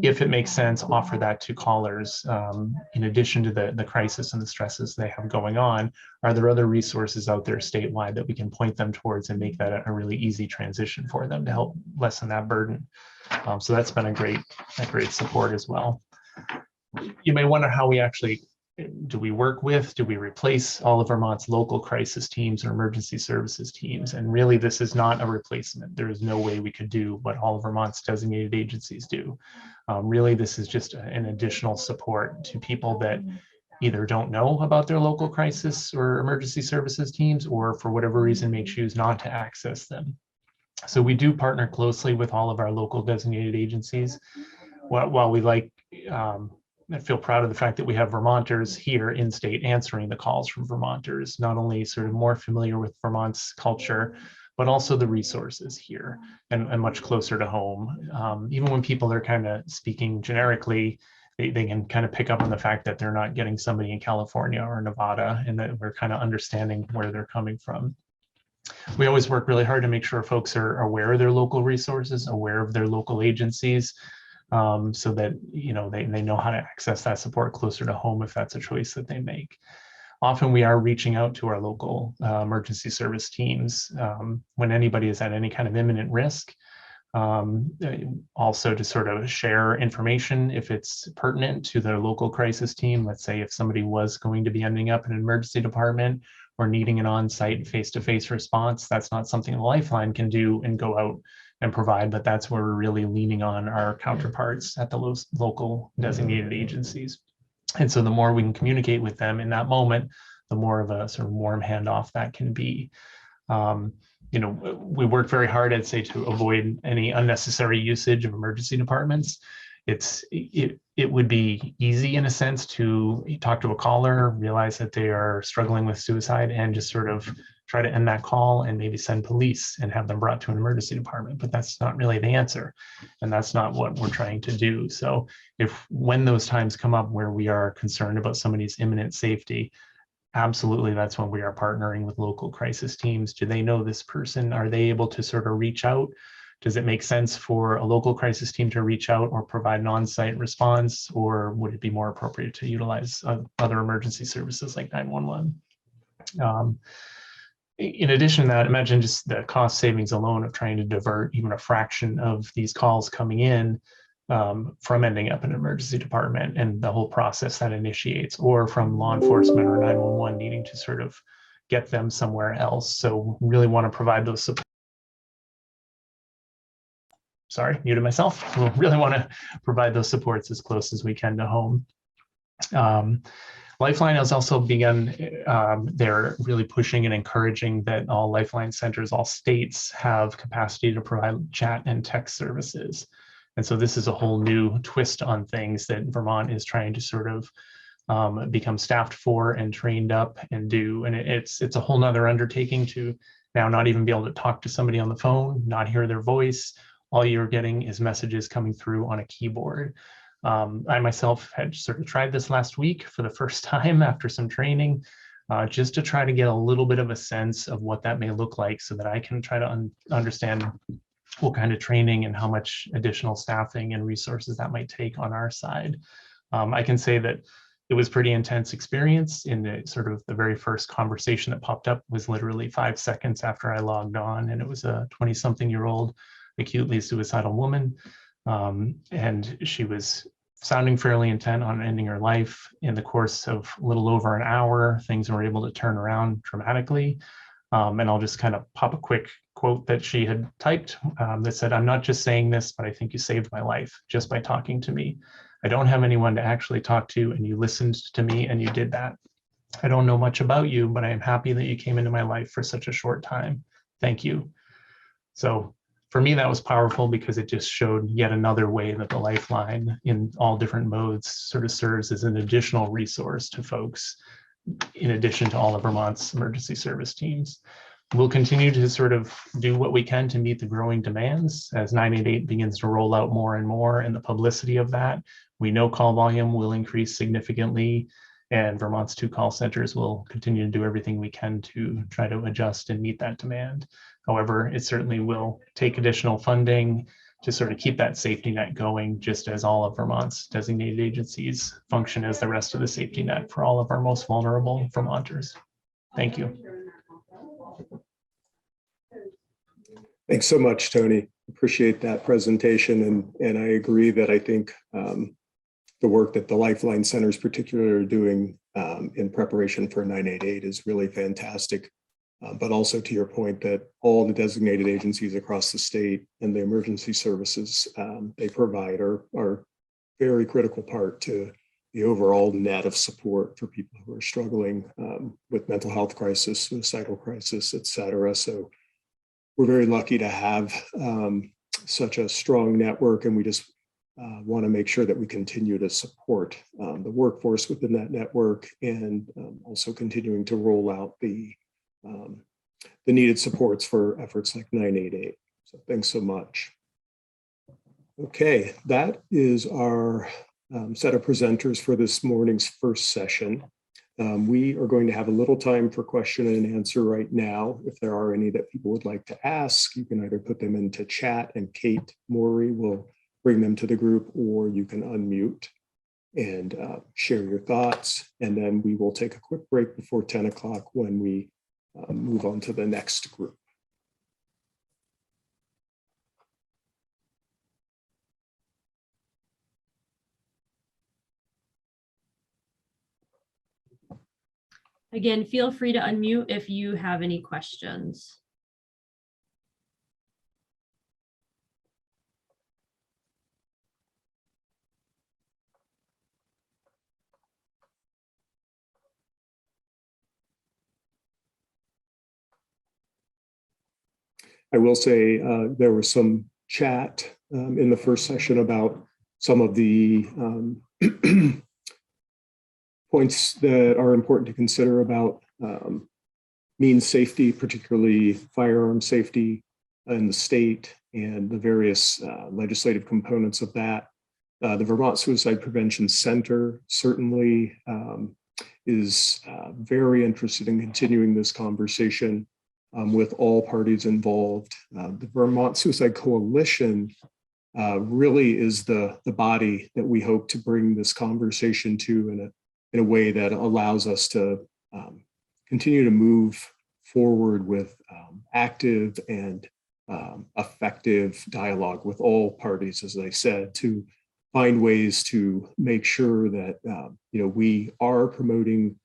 if it makes sense, offer that to callers. In addition to the crisis and the stresses they have going on, are there other resources out there statewide that we can point them towards and make that a really easy transition for them to help lessen that burden? So that's been a great support as well. You may wonder how we actually, do we replace all of Vermont's local crisis teams or emergency services teams? And really, this is not a replacement. There is no way we could do what all of Vermont's designated agencies do. Really, this is just an additional support to people that either don't know about their local crisis or emergency services teams, or for whatever reason may choose not to access them. So we do partner closely with all of our local designated agencies. While we I feel proud of the fact that we have Vermonters here in state answering the calls from Vermonters, not only sort of more familiar with Vermont's culture, but also the resources here and much closer to home. Even when people are kind of speaking generically, they can kind of pick up on the fact that they're not getting somebody in California or Nevada, and that we're kind of understanding where they're coming from. We always work really hard to make sure folks are aware of their local resources, aware of their local agencies, so that they know how to access that support closer to home if that's a choice that they make. Often we are reaching out to our local emergency service teams when anybody is at any kind of imminent risk. Also to sort of share information if it's pertinent to their local crisis team. Let's say if somebody was going to be ending up in an emergency department or needing an on-site face-to-face response, that's not something the Lifeline can do and go out and provide, but that's where we're really leaning on our counterparts at the local designated agencies. And so the more we can communicate with them in that moment, the more of a sort of warm handoff that can be. We work very hard, I'd say, to avoid any unnecessary usage of emergency departments. It would be easy in a sense to talk to a caller, realize that they are struggling with suicide, and just sort of try to end that call and maybe send police and have them brought to an emergency department. But that's not really the answer. And that's not what we're trying to do. So when those times come up where we are concerned about somebody's imminent safety, absolutely, that's when we are partnering with local crisis teams. Do they know this person? Are they able to sort of reach out? Does it make sense for a local crisis team to reach out or provide an on-site response? Or would it be more appropriate to utilize other emergency services like 911? In addition to that, imagine just the cost savings alone of trying to divert even a fraction of these calls coming in from ending up in an emergency department and the whole process that initiates, or from law enforcement or 911 needing to sort of get them somewhere else. So really want to provide those support. Sorry, muted myself. We'll really want to provide those supports as close as we can to home. Lifeline has also begun, they're really pushing and encouraging that all Lifeline centers, all states have capacity to provide chat and text services. And so this is a whole new twist on things that Vermont is trying to sort of become staffed for and trained up and do. And it's a whole nother undertaking to now not even be able to talk to somebody on the phone, not hear their voice. All you're getting is messages coming through on a keyboard. I myself had sort of tried this last week for the first time after some training, just to try to get a little bit of a sense of what that may look like so that I can try to understand what kind of training and how much additional staffing and resources that might take on our side. I can say that it was pretty intense experience. In the sort of the very first conversation that popped up was literally 5 seconds after I logged on, and it was a 20-something-year-old acutely suicidal woman. And she was sounding fairly intent on ending her life. In the course of a little over an hour, things were able to turn around dramatically. And I'll just kind of pop a quick quote that she had typed that said, "I'm not just saying this, but I think you saved my life just by talking to me. I don't have anyone to actually talk to, and you listened to me and you did that. I don't know much about you, but I am happy that you came into my life for such a short time. Thank you." So for me, that was powerful because it just showed yet another way that the Lifeline in all different modes sort of serves as an additional resource to folks, in addition to all of Vermont's emergency service teams. We'll continue to sort of do what we can to meet the growing demands as 988 begins to roll out more and more, and the publicity of that. We know call volume will increase significantly, and Vermont's 2 call centers will continue to do everything we can to try to adjust and meet that demand. However, it certainly will take additional funding to sort of keep that safety net going, just as all of Vermont's designated agencies function as the rest of the safety net for all of our most vulnerable Vermonters. Thank you. Thanks so much, Tony. Appreciate that presentation. And I agree that I think the work that the Lifeline centers particularly are doing in preparation for 988 is really fantastic. But also to your point that all the designated agencies across the state and the emergency services they provide are very critical part to the overall net of support for people who are struggling with mental health crisis, suicidal crisis, et cetera. So we're very lucky to have such a strong network, and we just want to make sure that we continue to support the workforce within that network, and also continuing to roll out the needed supports for efforts like 988. So thanks so much. Okay, that is our set of presenters for this morning's first session. We are going to have a little time for question and answer right now. If there are any that people would like to ask, you can either put them into chat and Kate Morey will bring them to the group, or you can unmute and share your thoughts. And then we will take a quick break before 10 o'clock when we move on to the next group. Again, feel free to unmute if you have any questions. I will say there was some chat in the first session about some of the points that are important to consider about means safety, particularly firearm safety in the state and the various legislative components of that. The Vermont Suicide Prevention Center certainly is very interested in continuing this conversation with all parties involved. The Vermont Suicide Coalition really is the body that we hope to bring this conversation to in a way that allows us to continue to move forward with active and effective dialogue with all parties, as I said, to find ways to make sure that we are promoting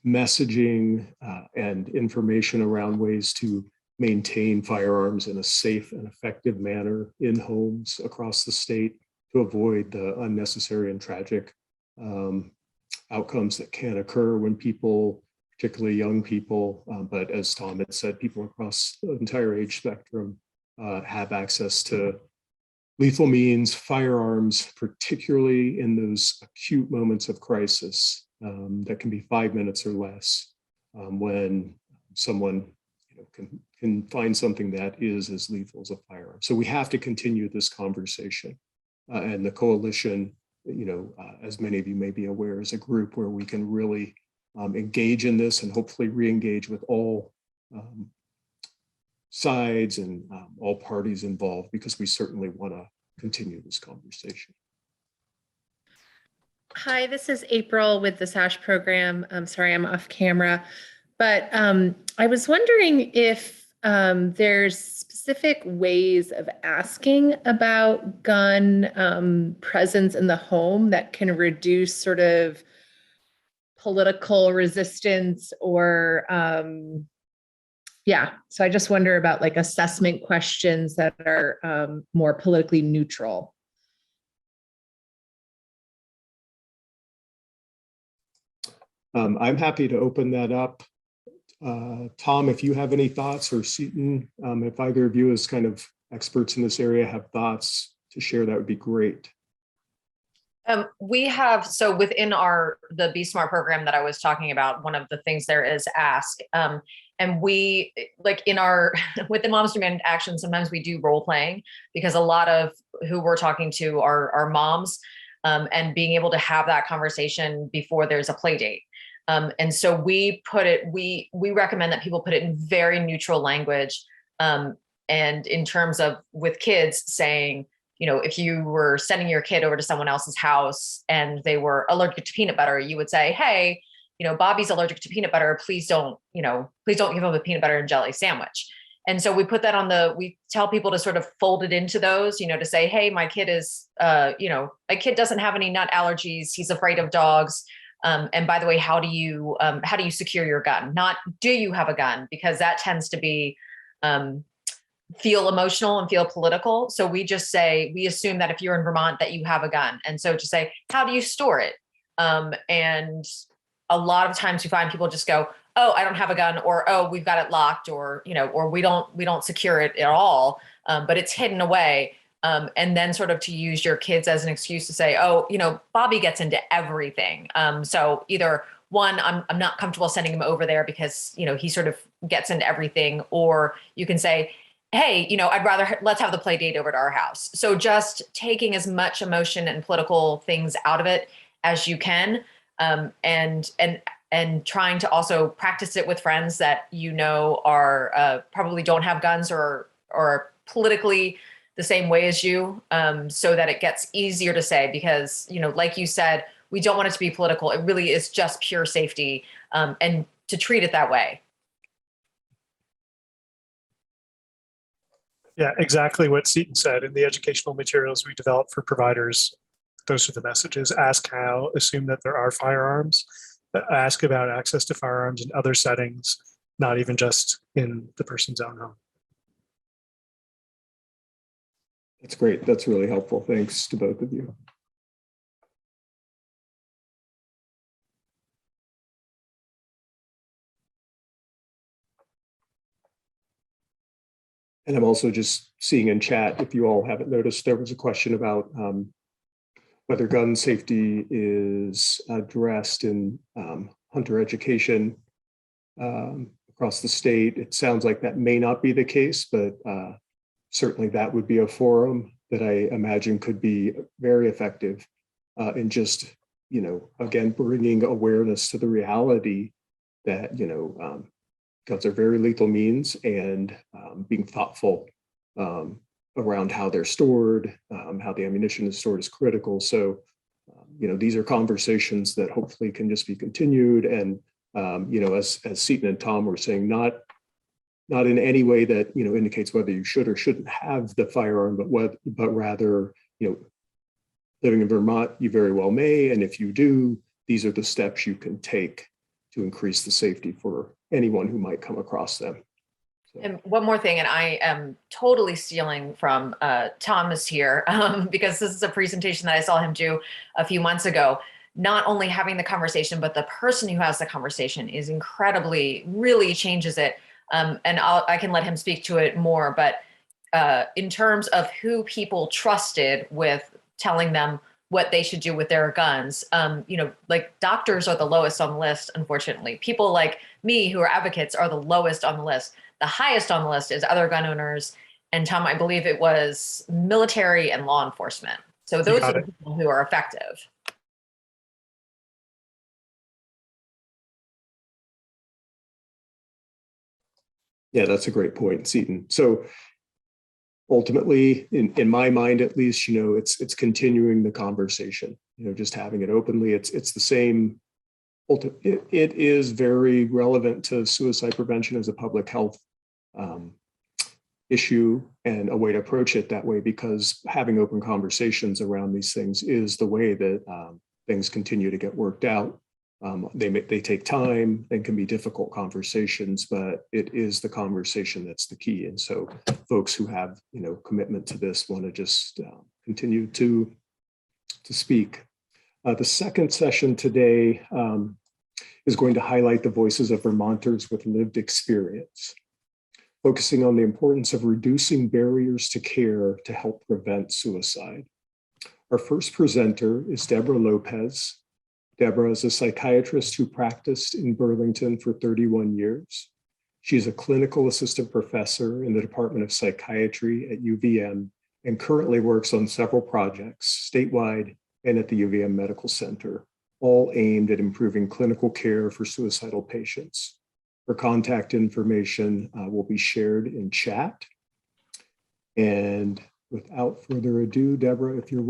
messaging and information around ways to maintain firearms in a safe and effective manner in homes across the state to avoid the unnecessary and tragic outcomes that can occur when people, particularly young people, but as Tom had said, people across the entire age spectrum have access to lethal means, firearms, particularly in those acute moments of crisis that can be 5 minutes or less, when someone can find something that is as lethal as a firearm. So we have to continue this conversation. And the coalition, as many of you may be aware, is a group where we can really engage in this and hopefully re-engage with all sides and all parties involved, because we certainly want to continue this conversation. Hi, this is April with the Sash Program. I'm sorry, I'm off camera, but I was wondering if there's specific ways of asking about gun presence in the home that can reduce sort of political resistance or yeah. So I just wonder about like assessment questions that are more politically neutral. I'm happy to open that up. Tom, if you have any thoughts, or Seton, if either of you as kind of experts in this area have thoughts to share, that would be great. We have, so within the Be Smart program that I was talking about, one of the things there is ask. And we, like in within Moms Demand Action, sometimes we do role playing because a lot of who we're talking to are moms, and being able to have that conversation before there's a play date. And so we recommend that people put it in very neutral language. And in terms of with kids saying, if you were sending your kid over to someone else's house and they were allergic to peanut butter, you would say, hey, Bobby's allergic to peanut butter. Please don't give him a peanut butter and jelly sandwich. And so we put that we tell people to sort of fold it into those, to say, hey, my kid is, my kid doesn't have any nut allergies. He's afraid of dogs. And by the way, how do you secure your gun? Not do you have a gun? Because that tends to be, feel emotional and feel political. So we just say, we assume that if you're in Vermont that you have a gun. And so to say, how do you store it? And a lot of times we find people just go, oh, I don't have a gun, or, oh, we've got it locked, or, or we don't secure it at all, but it's hidden away. And then sort of to use your kids as an excuse to say, oh, Bobby gets into everything. So either one, I'm not comfortable sending him over there because, he sort of gets into everything, or you can say, hey, let's have the play date over to our house. So just taking as much emotion and political things out of it as you can, and trying to also practice it with friends that are probably don't have guns or politically the same way as you, so that it gets easier to say, because like you said, we don't want it to be political. It really is just pure safety, and to treat it that way. Yeah, exactly what Seton said. In the educational materials we develop for providers, those are the messages. Ask how, assume that there are firearms, ask about access to firearms in other settings, not even just in the person's own home. That's great. That's really helpful. Thanks to both of you. And I'm also just seeing in chat, if you all haven't noticed, there was a question about whether gun safety is addressed in hunter education across the state. It sounds like that may not be the case, but certainly that would be a forum that I imagine could be very effective in just, again, bringing awareness to the reality that, guns are very lethal means, and being thoughtful around how they're stored, how the ammunition is stored is critical. So, these are conversations that hopefully can just be continued. And, as Seton and Tom were saying, not in any way that, indicates whether you should or shouldn't have the firearm, but rather, living in Vermont, you very well may. And if you do, these are the steps you can take to increase the safety for anyone who might come across them. So. And one more thing, and I am totally stealing from Thomas here, because this is a presentation that I saw him do a few months ago. Not only having the conversation, but the person who has the conversation is really changes it. And I can let him speak to it more, but in terms of who people trusted with telling them what they should do with their guns, like doctors are the lowest on the list, unfortunately. People like me who are advocates are the lowest on the list. The highest on the list is other gun owners. And Tom, I believe it was military and law enforcement. So those are the people who are effective. Yeah, that's a great point, Seton. So ultimately, in my mind at least, it's continuing the conversation, just having it openly. It's the same. It is very relevant to suicide prevention as a public health issue, and a way to approach it that way, because having open conversations around these things is the way that things continue to get worked out. They take time and can be difficult conversations, but it is the conversation that's the key. And so folks who have commitment to this want to just continue to speak. The second session today is going to highlight the voices of Vermonters with lived experience, focusing on the importance of reducing barriers to care to help prevent suicide. Our first presenter is Debra Lopez. Debra is a psychiatrist who practiced in Burlington for 31 years. She is a clinical assistant professor in the Department of Psychiatry at UVM and currently works on several projects statewide and at the UVM Medical Center, all aimed at improving clinical care for suicidal patients. Her contact information will be shared in chat. And without further ado, Debra, if you're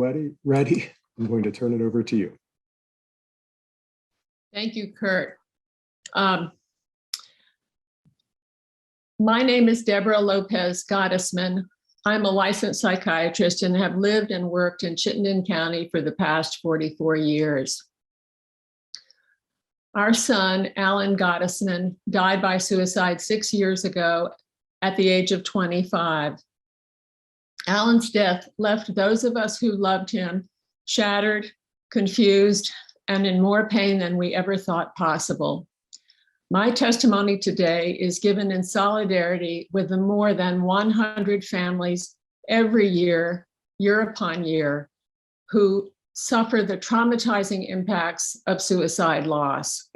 ready, I'm going to turn it over to you. Thank you, Kurt. My name is Debra Lopez Goddessman. I'm a licensed psychiatrist and have lived and worked in Chittenden County for the past 44 years. Our son, Alan Goddessman, died by suicide 6 years ago at the age of 25. Alan's death left those of us who loved him shattered, confused, and in more pain than we ever thought possible. My testimony today is given in solidarity with the more than 100 families every year, year upon year, who suffer the traumatizing impacts of suicide loss.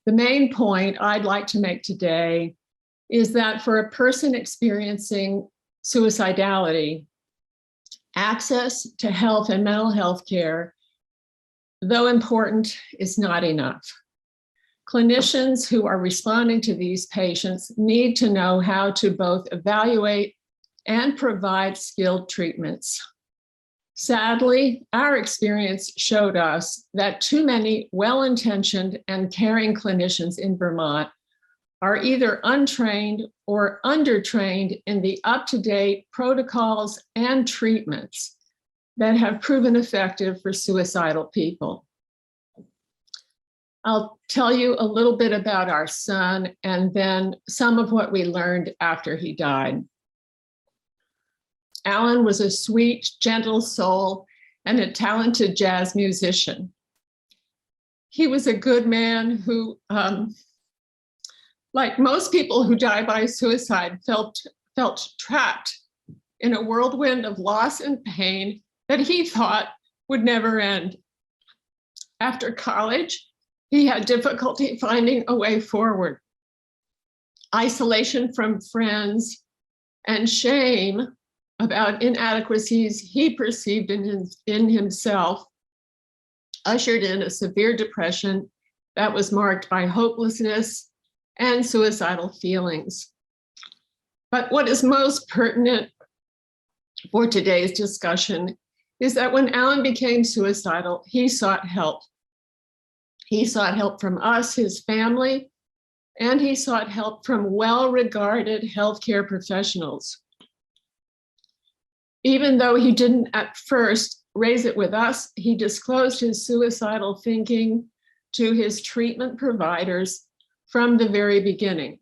The main point I'd like to make today is that for a person experiencing suicidality, access to health and mental health care, though important, is not enough. Clinicians who are responding to these patients need to know how to both evaluate and provide skilled treatments. Sadly, our experience showed us that too many well-intentioned and caring clinicians in Vermont are either untrained or undertrained in the up-to-date protocols and treatments that have proven effective for suicidal people. I'll tell you a little bit about our son and then some of what we learned after he died. Alan was a sweet, gentle soul and a talented jazz musician. He was a good man who, like most people who die by suicide, felt trapped in a whirlwind of loss and pain that he thought would never end. After college, he had difficulty finding a way forward. Isolation from friends and shame about inadequacies he perceived in himself ushered in a severe depression that was marked by hopelessness and suicidal feelings. But what is most pertinent for today's discussion is that when Alan became suicidal, he sought help. He sought help from us, his family, and he sought help from well-regarded healthcare professionals. Even though he didn't at first raise it with us, he disclosed his suicidal thinking to his treatment providers from the very beginning.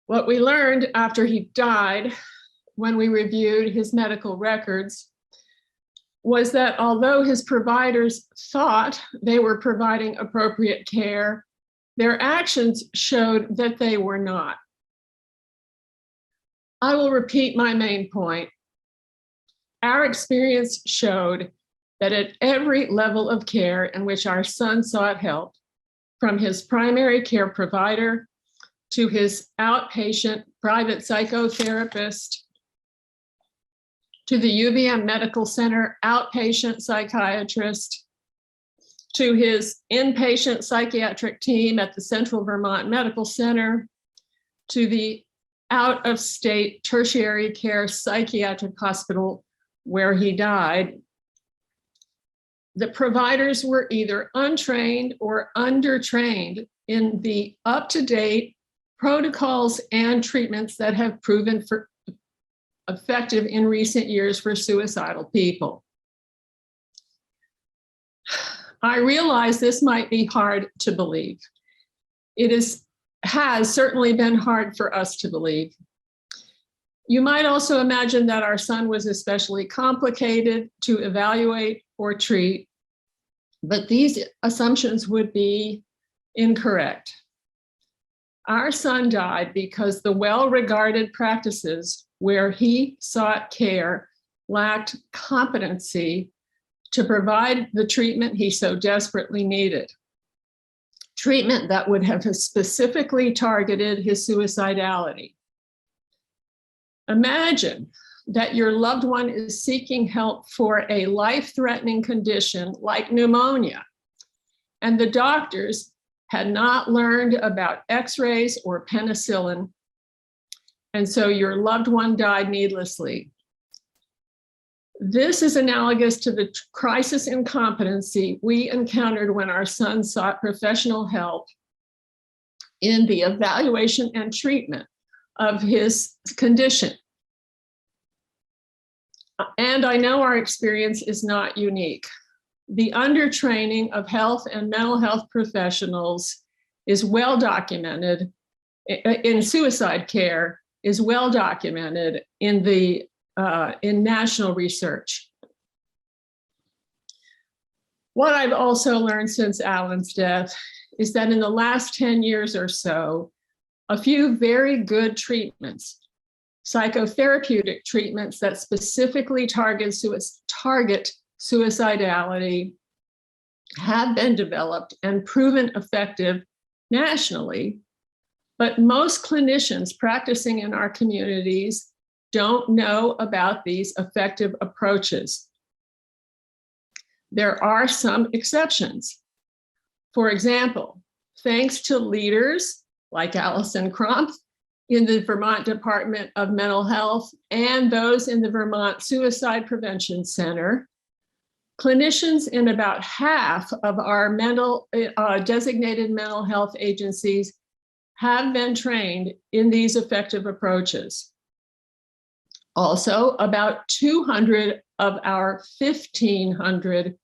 What we learned after he died, when we reviewed his medical records, was that although his providers thought they were providing appropriate care, their actions showed that they were not. I will repeat my main point. Our experience showed that at every level of care in which our son sought help, from his primary care provider to his outpatient private psychotherapist, to the UVM Medical Center outpatient psychiatrist, to his inpatient psychiatric team at the Central Vermont Medical Center, to the out-of-state tertiary care psychiatric hospital where he died, the providers were either untrained or undertrained in the up-to-date protocols and treatments that have proven effective in recent years for suicidal people. I realize this might be hard to believe. It has certainly been hard for us to believe. You might also imagine that our son was especially complicated to evaluate or treat, but these assumptions would be incorrect. Our son died because the well-regarded practices where he sought care lacked competency to provide the treatment he so desperately needed. Treatment that would have specifically targeted his suicidality. Imagine that your loved one is seeking help for a life-threatening condition like pneumonia, and the doctors had not learned about x-rays or penicillin, and so your loved one died needlessly. This is analogous to the crisis in competency we encountered when our son sought professional help in the evaluation and treatment of his condition. And I know our experience is not unique. The undertraining of health and mental health professionals is well documented in suicide care, is well documented in national research. What I've also learned since Alan's death is that in the last 10 years or so, a few very good treatments, psychotherapeutic treatments that specifically target suicidality, have been developed and proven effective nationally, but most clinicians practicing in our communities don't know about these effective approaches. There are some exceptions. For example, thanks to leaders like Alison Crump in the Vermont Department of Mental Health and those in the Vermont Suicide Prevention Center, clinicians in about half of our designated mental health agencies have been trained in these effective approaches. Also, about 200 of our 1,500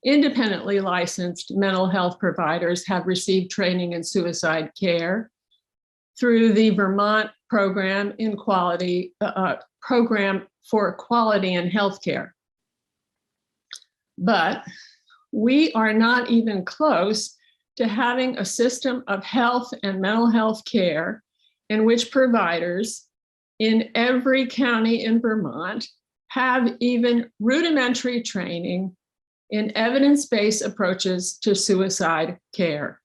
independently licensed mental health providers have received training in suicide care through the Vermont program program for quality in healthcare. But we are not even close to having a system of health and mental health care in which providers in every county in Vermont have even rudimentary training in evidence-based approaches to suicide care.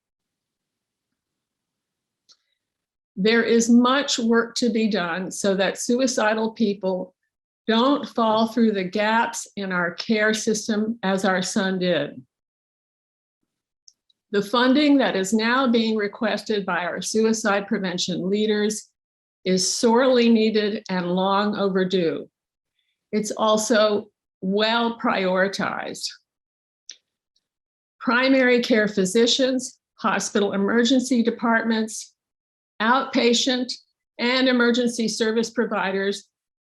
There is much work to be done so that suicidal people don't fall through the gaps in our care system as our son did. The funding that is now being requested by our suicide prevention leaders is sorely needed and long overdue. It's also well prioritized. Primary care physicians, hospital emergency departments, outpatient and emergency service providers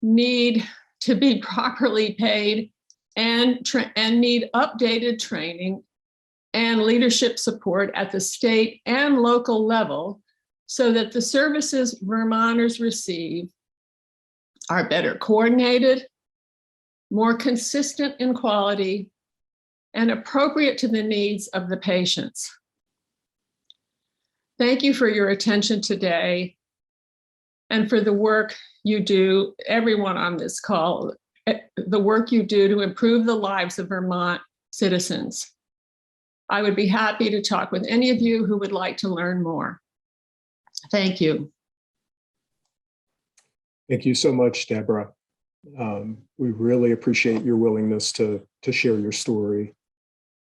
need to be properly paid and need updated training and leadership support at the state and local level so that the services Vermonters receive are better coordinated, more consistent in quality, and appropriate to the needs of the patients. Thank you for your attention today and for the work you do, everyone on this call, the work you do to improve the lives of Vermont citizens. I would be happy to talk with any of you who would like to learn more. Thank you. Thank you so much, Deborah. We really appreciate your willingness to share your story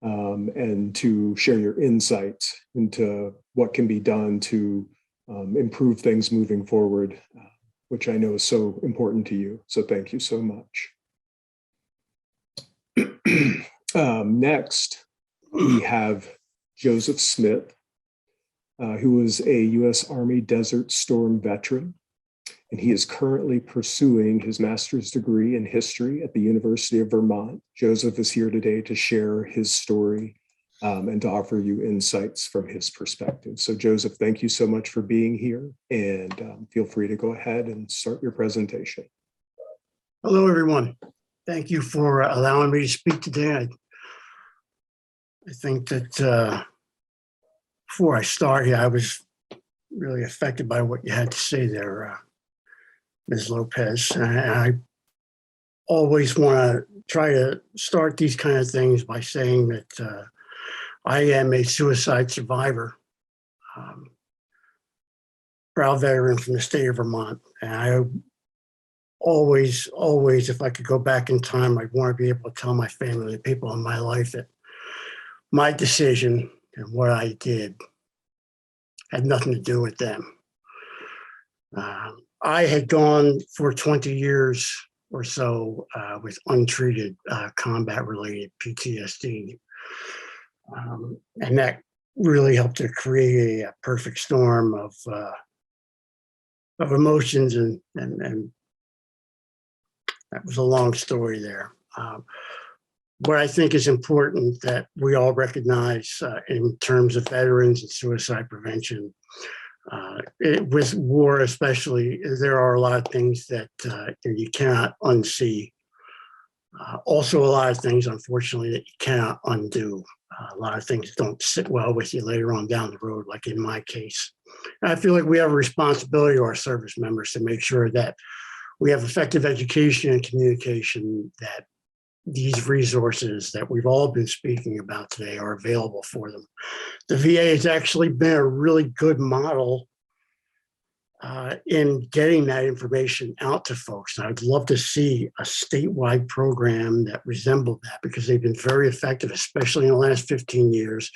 and to share your insights into what can be done to improve things moving forward. which I know is so important to you. So thank you so much. Next, we have Joseph Smith, who is a U.S. Army Desert Storm veteran, and he is currently pursuing his master's degree in history at the University of Vermont. Joseph is here today to share his story and to offer you insights from his perspective. So Joseph, thank you so much for being here, and feel free to go ahead and start your presentation. Hello, everyone. Thank you for allowing me to speak today. I think that before I start here, I was really affected by what you had to say there, Ms. Lopez. And I always want to try to start these kind of things by saying that I am a suicide survivor, proud veteran from the state of Vermont. And I always, if I could go back in time, I'd want to be able to tell my family, the people in my life, that my decision and what I did had nothing to do with them. I had gone for 20 years or so with untreated combat-related PTSD. And that really helped to create a perfect storm of emotions, and that was a long story there. What I think is important that we all recognize in terms of veterans and suicide prevention, with war especially, there are a lot of things that you cannot unsee. Also, a lot of things, unfortunately, that you cannot undo. A lot of things don't sit well with you later on down the road, like in my case. And I feel like we have a responsibility to our service members to make sure that we have effective education and communication, that these resources that we've all been speaking about today are available for them. The VA has actually been a really good model in getting that information out to folks. And I'd love to see a statewide program that resembled that, because they've been very effective, especially in the last 15 years,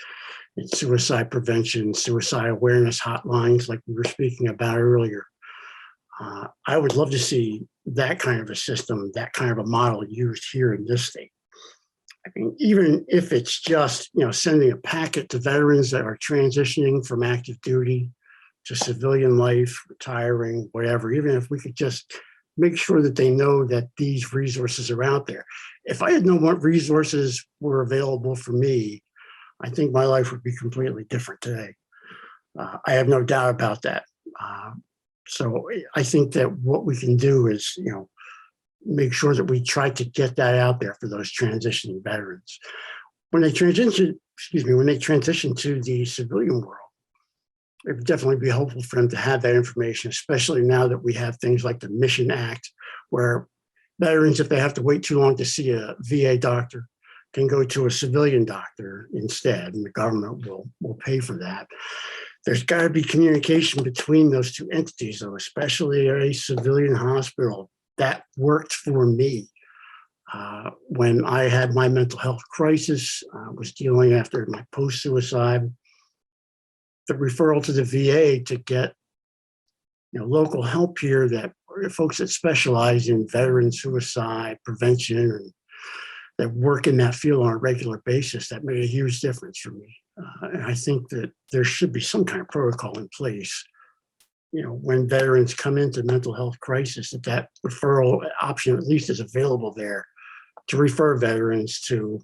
in suicide prevention, suicide awareness hotlines like we were speaking about earlier. I would love to see that kind of a system, that kind of a model used here in this state. I mean, even if it's just, sending a packet to veterans that are transitioning from active duty to civilian life, retiring, whatever, even if we could just make sure that they know that these resources are out there. If I had known what resources were available for me, I think my life would be completely different today. I have no doubt about that. So I think that what we can do is, make sure that we try to get that out there for those transitioning veterans. When they transition to the civilian world, it would definitely be helpful for them to have that information, especially now that we have things like the Mission Act, where veterans, if they have to wait too long to see a VA doctor, can go to a civilian doctor instead, and the government will pay for that. There's got to be communication between those two entities, though, especially a civilian hospital. That worked for me. When I had my mental health crisis, was dealing after my post-suicide, the referral to the VA to get local help here, that folks that specialize in veteran suicide prevention and that work in that field on a regular basis, that made a huge difference for me. And I think that there should be some kind of protocol in place, when veterans come into mental health crisis, that referral option at least is available there to refer veterans to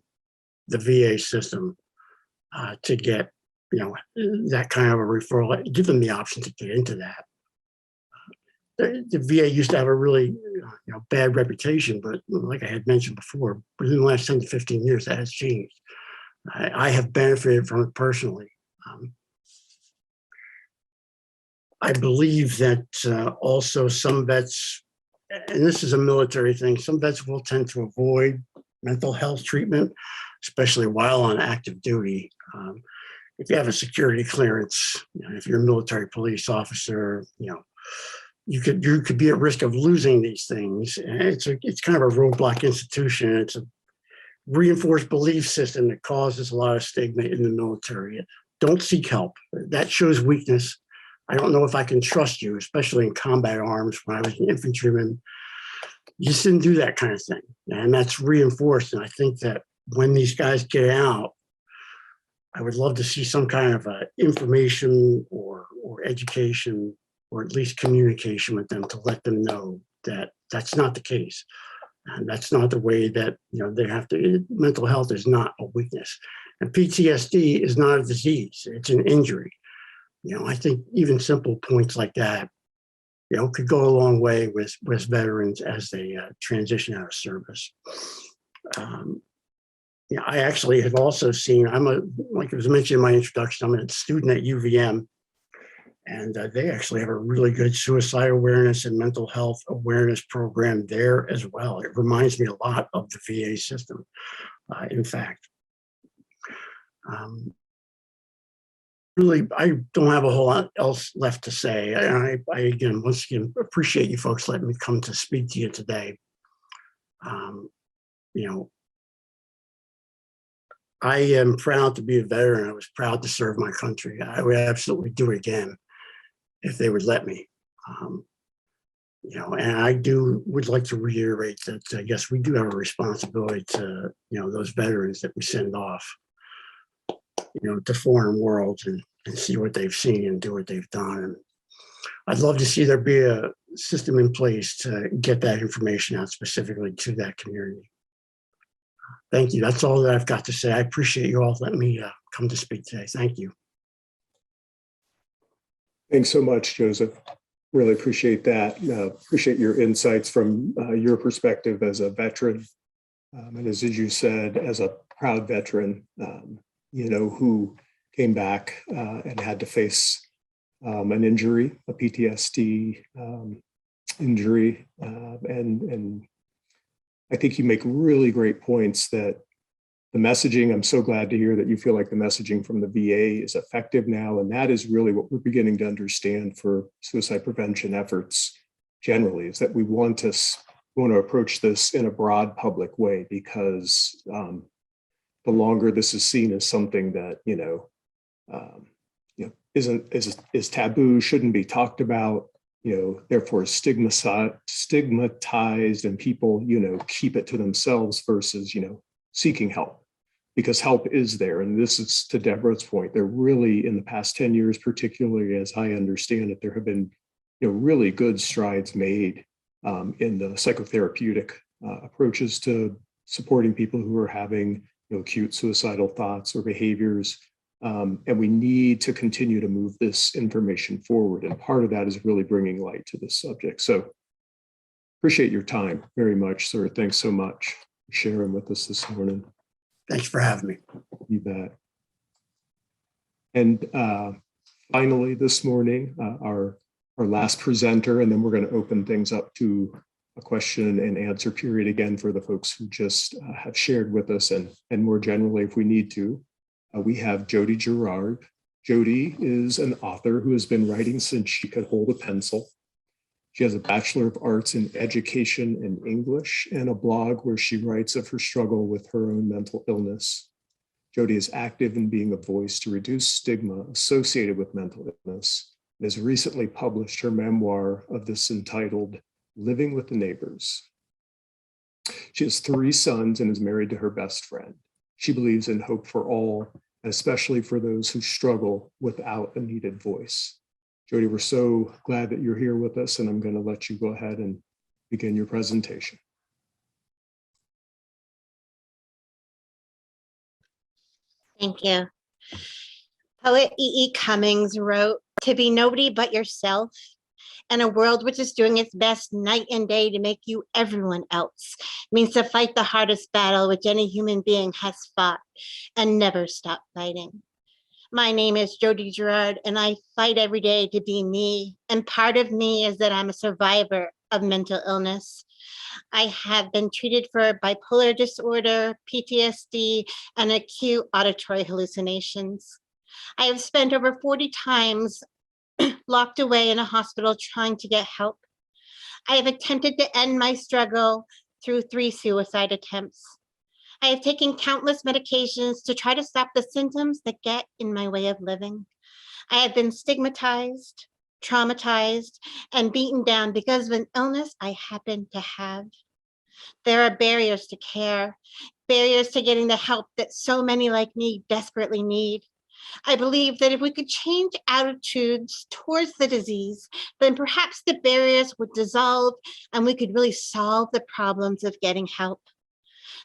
the VA system to get, that kind of a referral, give them the option to get into that. The VA used to have a really bad reputation, but like I had mentioned before, within the last 10 to 15 years, that has changed. I have benefited from it personally. I believe that also some vets, and this is a military thing, some vets will tend to avoid mental health treatment, especially while on active duty. If you have a security clearance, if you're a military police officer, you could be at risk of losing these things. And it's kind of a roadblock institution. It's a reinforced belief system that causes a lot of stigma in the military. Don't seek help. That shows weakness. I don't know if I can trust you, especially in combat arms. When I was an infantryman, you just didn't do that kind of thing. And that's reinforced. And I think that when these guys get out, I would love to see some kind of information or education, or at least communication with them to let them know that that's not the case. And that's not the way that, they have to. Mental health is not a weakness. And PTSD is not a disease, it's an injury. I think even simple points like that, could go a long way with veterans as they transition out of service. I actually have also seen, like it was mentioned in my introduction, I'm a student at UVM, and they actually have a really good suicide awareness and mental health awareness program there as well. It reminds me a lot of the VA system, in fact. Really, I don't have a whole lot else left to say. I again, once again, appreciate you folks letting me come to speak to you today. I am proud to be a veteran. I was proud to serve my country. I would absolutely do it again if they would let me. And I would like to reiterate that I guess we do have a responsibility to, those veterans that we send off, to foreign worlds and see what they've seen and do what they've done. And I'd love to see there be a system in place to get that information out specifically to that community. Thank you. That's all that I've got to say. I appreciate you all letting me come to speak today. Thank you. Thanks so much, Joseph. Really appreciate that. Appreciate your insights from your perspective as a veteran. And as you said, as a proud veteran, who came back and had to face an injury, a PTSD injury. And I think you make really great points that the messaging, I'm so glad to hear that you feel like the messaging from the VA is effective now. And that is really what we're beginning to understand for suicide prevention efforts generally, is that we want to approach this in a broad public way, because the longer this is seen as something that, is taboo, shouldn't be talked about, therefore is stigmatized, and people, keep it to themselves versus, seeking help, because help is there. And this is to Debra's point, there really, in the past 10 years, particularly as I understand it, there have been, really good strides made in the psychotherapeutic approaches to supporting people who are having acute suicidal thoughts or behaviors. And we need to continue to move this information forward. And part of that is really bringing light to this subject. So appreciate your time very much, sir. Thanks so much for sharing with us this morning. Thanks for having me. You bet. And finally, this morning, our last presenter, and then we're going to open things up to a question and answer period again for the folks who just have shared with us, and more generally, if we need to. We have Jody Gerard. Jody is an author who has been writing since she could hold a pencil. She has a Bachelor of Arts in Education and English, and a blog where she writes of her struggle with her own mental illness. Jody is active in being a voice to reduce stigma associated with mental illness, and has recently published her memoir of this entitled Living with the Neighbors. She has 3 sons and is married to her best friend. She believes in hope for all, and especially for those who struggle without a needed voice. Jody, we're so glad that you're here with us, and I'm going to let you go ahead and begin your presentation. Thank you. Poet E.E. Cummings wrote, "To be nobody but yourself, and a world which is doing its best night and day to make you everyone else, means to fight the hardest battle which any human being has fought and never stop fighting. My name is Jody Gerard, and I fight every day to be me. And part of me is that I'm a survivor of mental illness. I have been treated for bipolar disorder, PTSD, and acute auditory hallucinations. I have spent over 40 times locked away in a hospital trying to get help. I have attempted to end my struggle through 3 suicide attempts. I have taken countless medications to try to stop the symptoms that get in my way of living. I have been stigmatized, traumatized, and beaten down because of an illness I happen to have. There are barriers to care, barriers to getting the help that so many like me desperately need. I believe that if we could change attitudes towards the disease, then perhaps the barriers would dissolve and we could really solve the problems of getting help.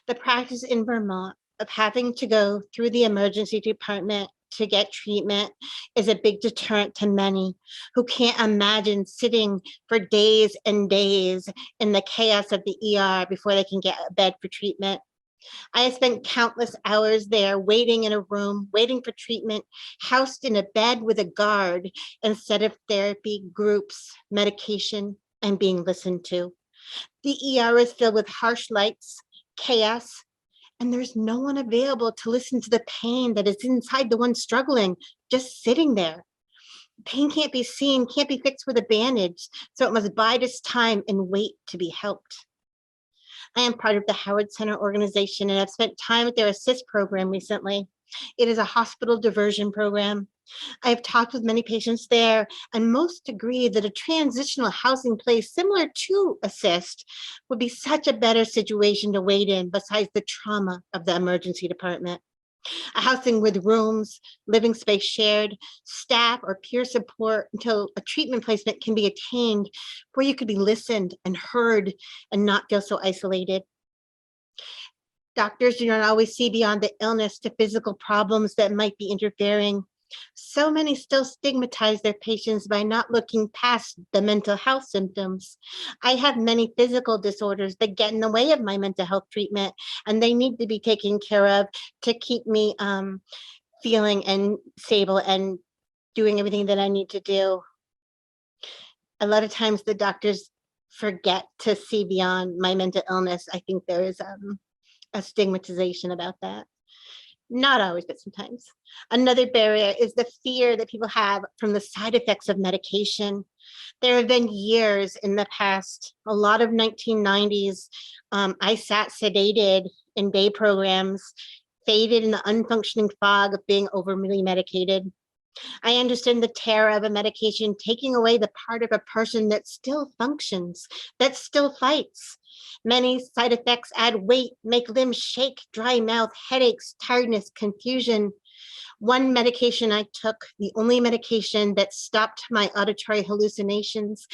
The practice in Vermont of having to go through the emergency department to get treatment is a big deterrent to many who can't imagine sitting for days and days in the chaos of the ER before they can get a bed for treatment. I have spent countless hours there waiting in a room, waiting for treatment, housed in a bed with a guard instead of therapy, groups, medication, and being listened to. The ER is filled with harsh lights, chaos, and there's no one available to listen to the pain that is inside the one struggling, just sitting there. Pain can't be seen, can't be fixed with a bandage, so it must bide its time and wait to be helped. I am part of the Howard Center organization and I've spent time with their ASSIST program recently. It is a hospital diversion program. I have talked with many patients there and most agree that a transitional housing place similar to ASSIST would be such a better situation to wait in besides the trauma of the emergency department. A housing with rooms, living space shared, staff or peer support until a treatment placement can be attained where you could be listened and heard and not feel so isolated. Doctors do not always see beyond the illness to physical problems that might be interfering. So many still stigmatize their patients by not looking past the mental health symptoms. I have many physical disorders that get in the way of my mental health treatment, and they need to be taken care of to keep me feeling and stable and doing everything that I need to do. A lot of times the doctors forget to see beyond my mental illness. I think there is a stigmatization about that. Not always, but sometimes. Another barrier is the fear that people have from the side effects of medication. There have been years in the past, a lot of 1990s, I sat sedated in day programs, faded in the unfunctioning fog of being overly medicated. I understand the terror of a medication taking away the part of a person that still functions, that still fights. Many side effects add weight, make limbs shake, dry mouth, headaches, tiredness, confusion. One medication I took, the only medication that stopped my auditory hallucinations,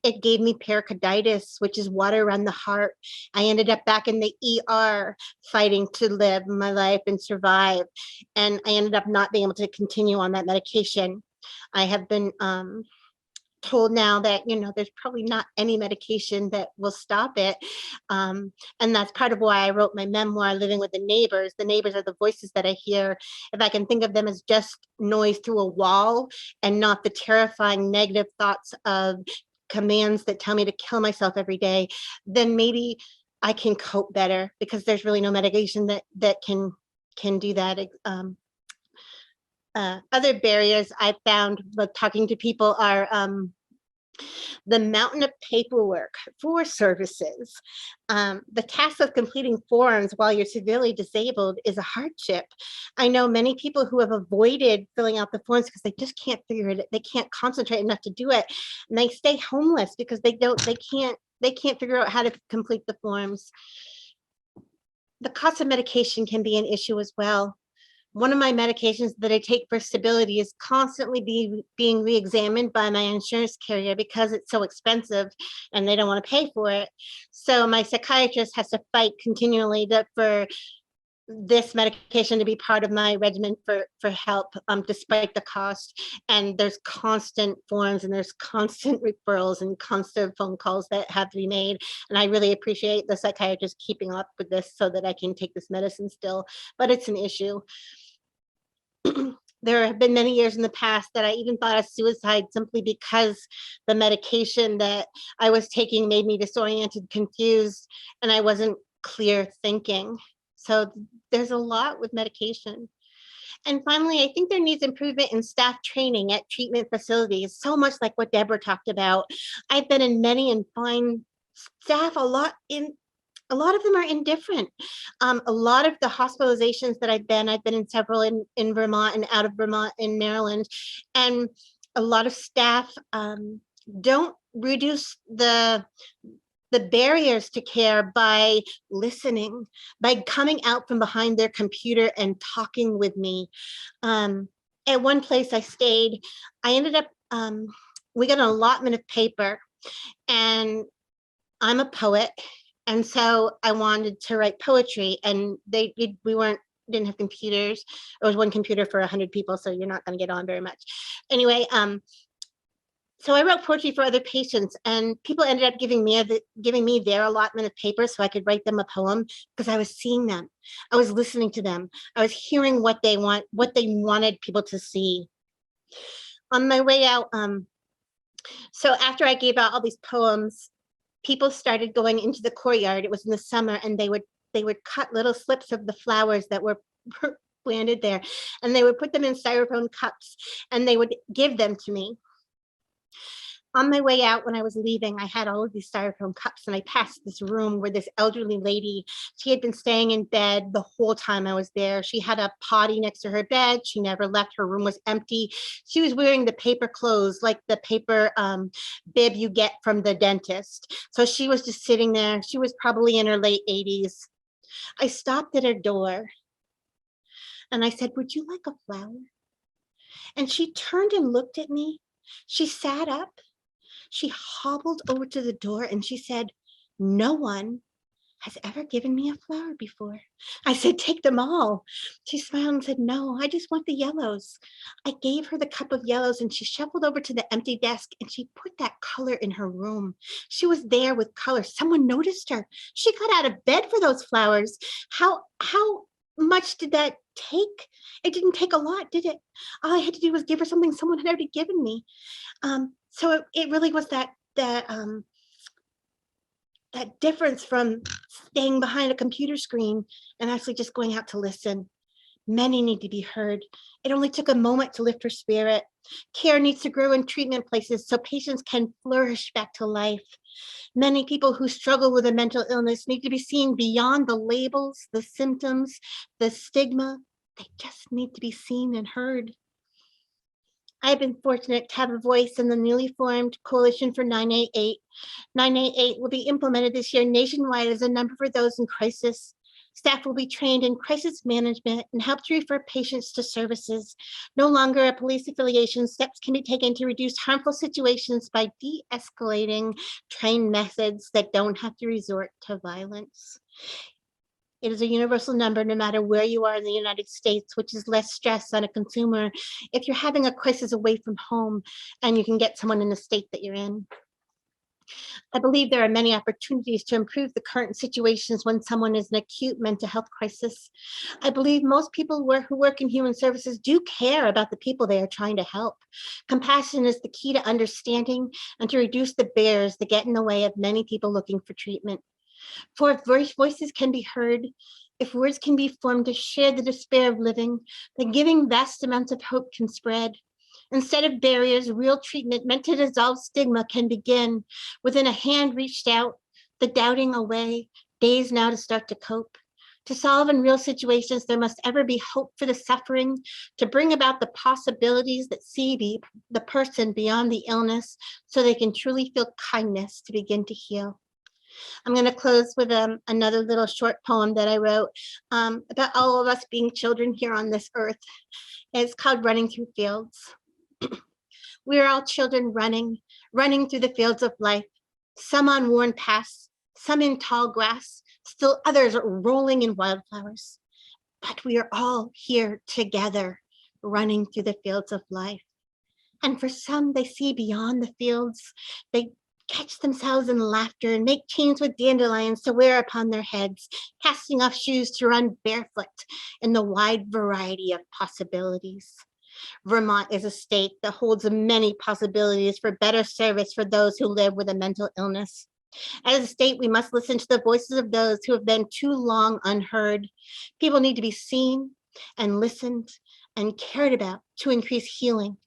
it gave me pericarditis, which is water around the heart. I ended up back in the ER fighting to live my life and survive. And I ended up not being able to continue on that medication. I have been told now that, you know, there's probably not any medication that will stop it. And that's part of why I wrote my memoir, Living with the Neighbors. The neighbors are the voices that I hear. If I can think of them as just noise through a wall and not the terrifying negative thoughts of commands that tell me to kill myself every day, then maybe I can cope better because there's really no medication that can do that. Other barriers I've found with talking to people are the mountain of paperwork for services. The task of completing forms while you're severely disabled is a hardship. I know many people who have avoided filling out the forms because they just can't figure it. They can't concentrate enough to do it, and they stay homeless because they can't figure out how to complete the forms. The cost of medication can be an issue as well. One of my medications that I take for stability is constantly being re-examined by my insurance carrier because it's so expensive and they don't want to pay for it. So my psychiatrist has to fight continually for this medication to be part of my regimen for help, despite the cost. And there's constant forms and there's constant referrals and constant phone calls that have to be made. And I really appreciate the psychiatrist keeping up with this so that I can take this medicine still, but it's an issue. There have been many years in the past that I even thought of suicide simply because the medication that I was taking made me disoriented, confused, and I wasn't clear thinking. So there's a lot with medication. And finally, I think there needs improvement in staff training at treatment facilities, so much like what Debra talked about. I've been in many and find staff a lot of them are indifferent. A lot of the hospitalizations that I've been in several in Vermont and out of Vermont in Maryland. And a lot of staff don't reduce the barriers to care by listening, by coming out from behind their computer and talking with me. At one place I stayed, I ended up, we got an allotment of paper, and I'm a poet. And so I wanted to write poetry, and didn't have computers. It was one computer for 100 people, so you're not going to get on very much. Anyway, so I wrote poetry for other patients, and people ended up giving me their allotment of paper so I could write them a poem, because I was seeing them. I was listening to them. I was hearing what they wanted people to see. On my way out, so after I gave out all these poems, people started going into the courtyard. It was in the summer, and they would cut little slips of the flowers that were planted there, and they would put them in styrofoam cups, and they would give them to me. On my way out, when I was leaving, I had all of these styrofoam cups, and I passed this room where this elderly lady, she had been staying in bed the whole time I was there. She had a potty next to her bed. She never left. Her room was empty. She was wearing the paper clothes, like the paper bib you get from the dentist. So she was just sitting there. She was probably in her late 80s. I stopped at her door, and I said, "Would you like a flower?" And she turned and looked at me. She sat up. She hobbled over to the door, and she said, "No one has ever given me a flower before." I said, "Take them all." She smiled and said, "No, I just want the yellows." I gave her the cup of yellows, and she shuffled over to the empty desk, and she put that color in her room. She was there with color. Someone noticed her. She got out of bed for those flowers. How much did that take? It didn't take a lot, did it? All I had to do was give her something someone had already given me. So it really was that difference from staying behind a computer screen and actually just going out to listen. Many need to be heard. It only took a moment to lift her spirit. Care needs to grow in treatment places so patients can flourish back to life. Many people who struggle with a mental illness need to be seen beyond the labels, the symptoms, the stigma. They just need to be seen and heard. I've been fortunate to have a voice in the newly formed Coalition for 988. 988 will be implemented this year nationwide as a number for those in crisis. Staff will be trained in crisis management and help to refer patients to services. No longer a police affiliation, steps can be taken to reduce harmful situations by de-escalating trained methods that don't have to resort to violence. It is a universal number no matter where you are in the United States, which is less stress on a consumer if you're having a crisis away from home and you can get someone in the state that you're in. I believe there are many opportunities to improve the current situations when someone is in acute mental health crisis. I believe most people who work in human services do care about the people they are trying to help. Compassion is the key to understanding and to reduce the barriers that get in the way of many people looking for treatment. For if voices can be heard, if words can be formed to share the despair of living, then giving vast amounts of hope can spread. Instead of barriers, real treatment meant to dissolve stigma can begin. Within a hand reached out, the doubting away, days now to start to cope. To solve in real situations, there must ever be hope for the suffering, to bring about the possibilities that see the person beyond the illness so they can truly feel kindness to begin to heal. I'm going to close with another little short poem that I wrote about all of us being children here on this earth. It's called Running Through Fields. We are all children running through the fields of life, some on worn paths, some in tall grass, still others are rolling in wildflowers. But we are all here together, running through the fields of life. And for some, they see beyond the fields. They catch themselves in laughter and make chains with dandelions to wear upon their heads, casting off shoes to run barefoot in the wide variety of possibilities. Vermont is a state that holds many possibilities for better service for those who live with a mental illness. As a state, we must listen to the voices of those who have been too long unheard. People need to be seen and listened and cared about to increase healing.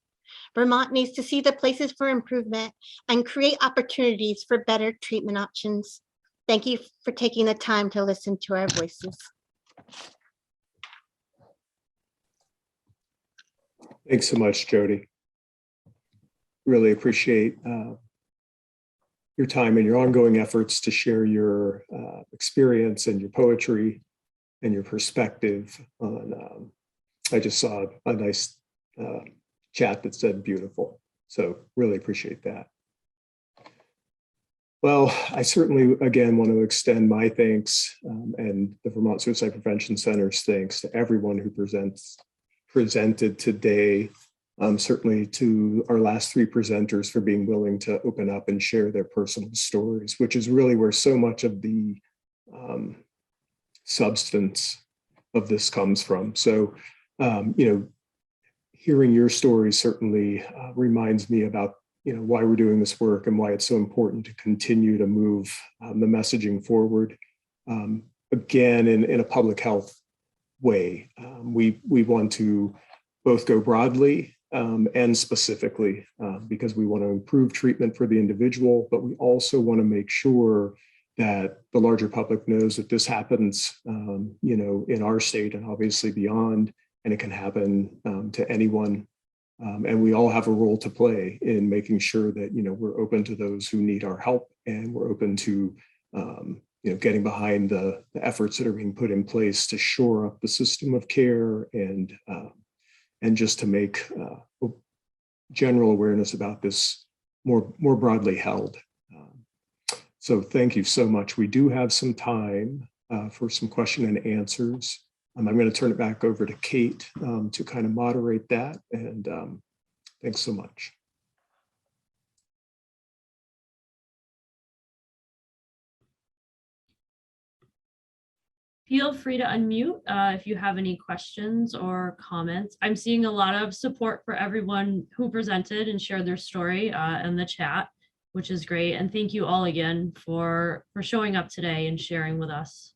Vermont needs to see the places for improvement and create opportunities for better treatment options. Thank you for taking the time to listen to our voices. Thanks so much, Jody. really appreciate your time and your ongoing efforts to share your experience and your poetry and your perspective on, I just saw a nice chat that said beautiful. So really appreciate that. Well, I certainly, again, want to extend my thanks and the Vermont Suicide Prevention Center's thanks to everyone who presented today. Certainly to our last three presenters for being willing to open up and share their personal stories, which is really where so much of the substance of this comes from. So, hearing your story certainly reminds me about why we're doing this work and why it's so important to continue to move the messaging forward. Again, in a public health way, we want to both go broadly and specifically because we want to improve treatment for the individual, but we also want to make sure that the larger public knows that this happens, in our state and obviously beyond, and it can happen to anyone. And we all have a role to play in making sure that, we're open to those who need our help, and we're open to, getting behind the efforts that are being put in place to shore up the system of care and just to make general awareness about this more broadly held. So thank you so much. We do have some time for some question and answers. I'm going to turn it back over to Kate to kind of moderate that. And thanks so much. Feel free to unmute if you have any questions or comments. I'm seeing a lot of support for everyone who presented and shared their story in the chat, which is great. And thank you all again for showing up today and sharing with us.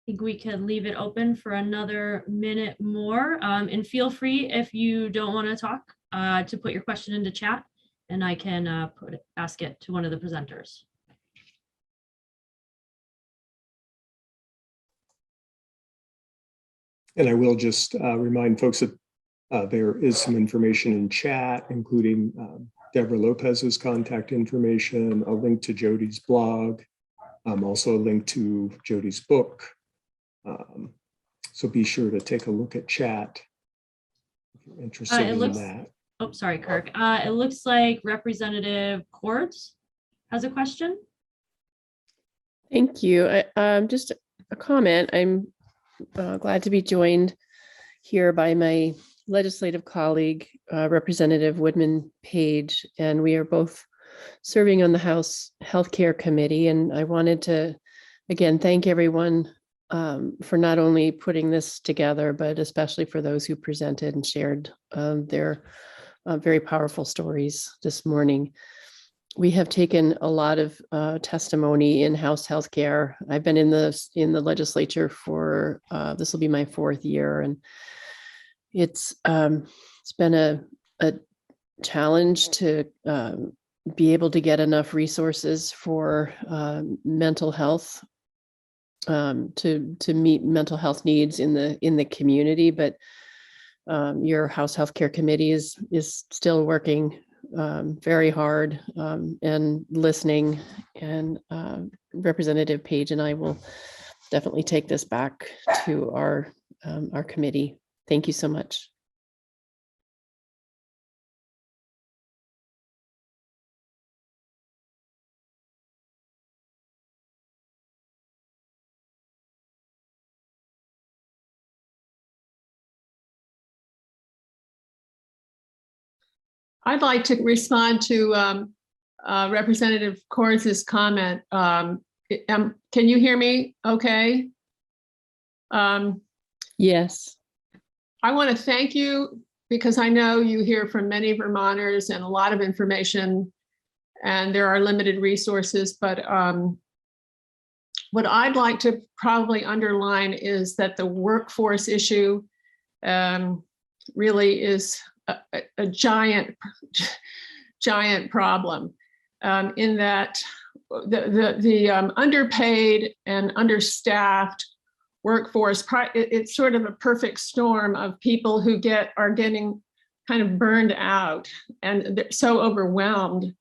I think we can leave it open for another minute more. And feel free, if you don't want to talk, to put your question into chat, and I can ask it to one of the presenters. And I will just remind folks that there is some information in chat, including Debra Lopez's contact information, a link to Jody's blog, also a link to Jody's book. So be sure to take a look at chat if you're interested in that. Oh, sorry, Kirk. It looks like Representative Cordes has a question. Thank you. Just a comment. I'm glad to be joined here by my legislative colleague, Representative Woodman Page, and we are both serving on the House Healthcare Committee. And I wanted to, again, thank everyone for not only putting this together, but especially for those who presented and shared their very powerful stories this morning. We have taken a lot of testimony in House Healthcare. I've been in the legislature for this will be my 4th year, and it's been a challenge to be able to get enough resources for mental health, to meet mental health needs in the community. But your House Healthcare Committee is still working very hard and listening, and Representative Page and I will definitely take this back to our committee. Thank you so much. I'd like to respond to Representative Cordes' comment. Can you hear me okay? Yes. I want to thank you because I know you hear from many Vermonters and a lot of information and there are limited resources, but what I'd like to probably underline is that the workforce issue really is a giant problem, in that the underpaid and understaffed workforce, it's sort of a perfect storm of people who are getting kind of burned out, and they're so overwhelmed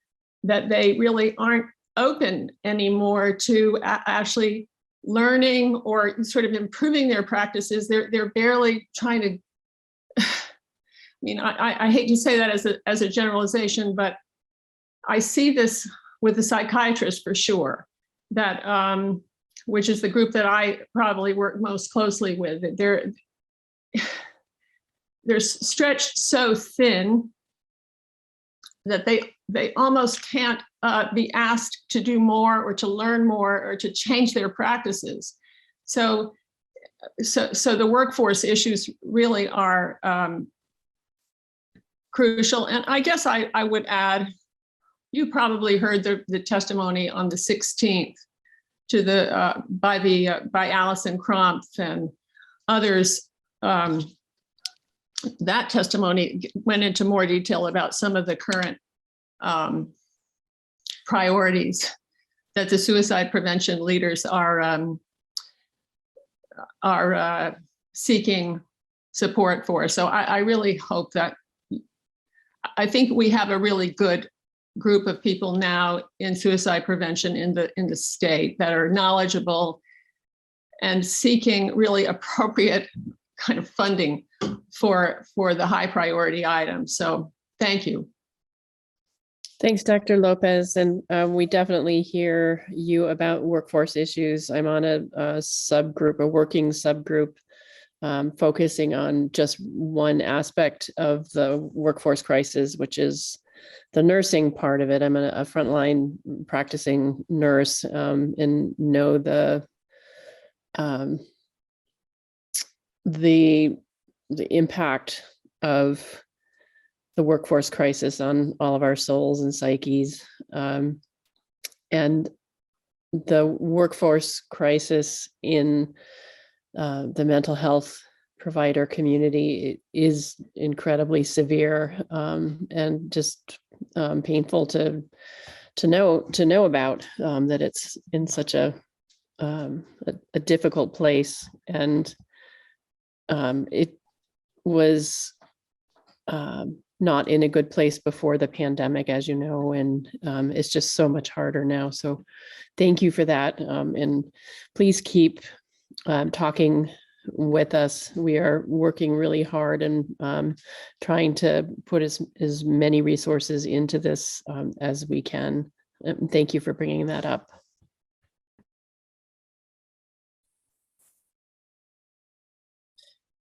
that they really aren't open anymore to actually learning or sort of improving their practices. They're barely trying to, I mean, I hate to say that as a generalization, but I see this with the psychiatrists for sure, that which is the group that I probably work most closely with. They're stretched so thin that they almost can't be asked to do more or to learn more or to change their practices. So the workforce issues really are crucial. And I guess I would add, you probably heard the testimony on the 16th to by Allison Crumpf and others. That testimony went into more detail about some of the current priorities that the suicide prevention leaders are seeking support for. So I really hope that, I think we have a really good group of people now in suicide prevention in the state that are knowledgeable and seeking really appropriate kind of funding for the high priority items. So thank you. Thanks, Dr. Lopez. And we definitely hear you about workforce issues. I'm on a subgroup, a working subgroup, focusing on just one aspect of the workforce crisis, which is the nursing part of it. I'm a frontline practicing nurse, and know the impact of the workforce crisis on all of our souls and psyches. And the workforce crisis in the mental health provider community is incredibly severe, and just painful to know about, that it's in such a difficult place. And it was not in a good place before the pandemic, as you know, and it's just so much harder now. So thank you for that. And please keep talking with us. We are working really hard and trying to put as many resources into this as we can. Thank you for bringing that up.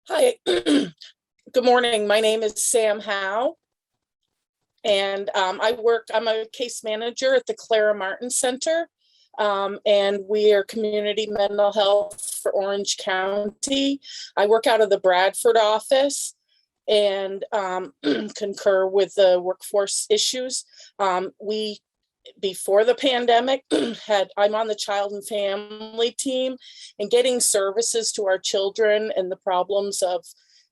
Hi, good morning. My name is Sam Howe, and I'm a case manager at the Clara Martin Center, and we are community mental health for Orange County. I work out of the Bradford office and concur with the workforce issues. Before the pandemic, I'm on the child and family team, and getting services to our children and the problems of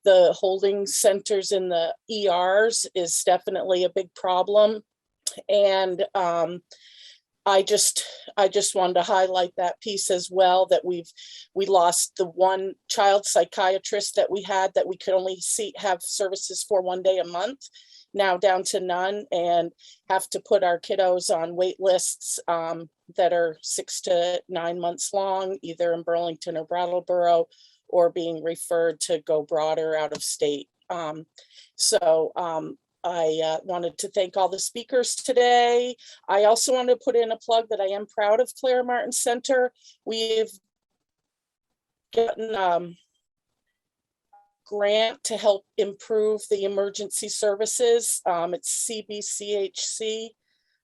the holding centers in the ERs is definitely a big problem. And I just wanted to highlight that piece as well, that we lost the one child psychiatrist that we had, that we could only have services for one day a month, now down to none, and have to put our kiddos on wait lists that are 6 to 9 months long, either in Burlington or Brattleboro, or being referred to go broader out of state. I wanted to thank all the speakers today. I also want to put in a plug that I am proud of Clara Martin Center. We've gotten grant to help improve the emergency services. It's CBCHC.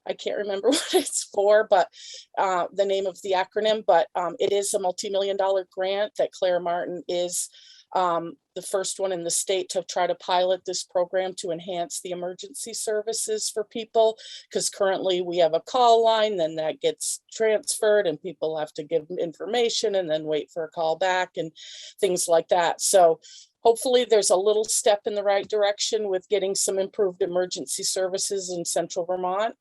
I can't remember what it's for, but the name of the acronym, but it is a multi-million-dollar grant that Clara Martin is the first one in the state to try to pilot this program to enhance the emergency services for people, because currently we have a call line, then that gets transferred and people have to give information and then wait for a call back and things like that. So hopefully there's a little step in the right direction with getting some improved emergency services in central Vermont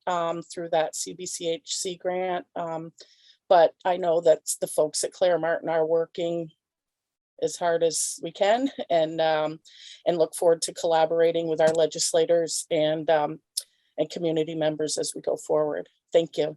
through that CBCHC grant. But I know that the folks at Claire Martin are working as hard as we can, and look forward to collaborating with our legislators and community members as we go forward. Thank you.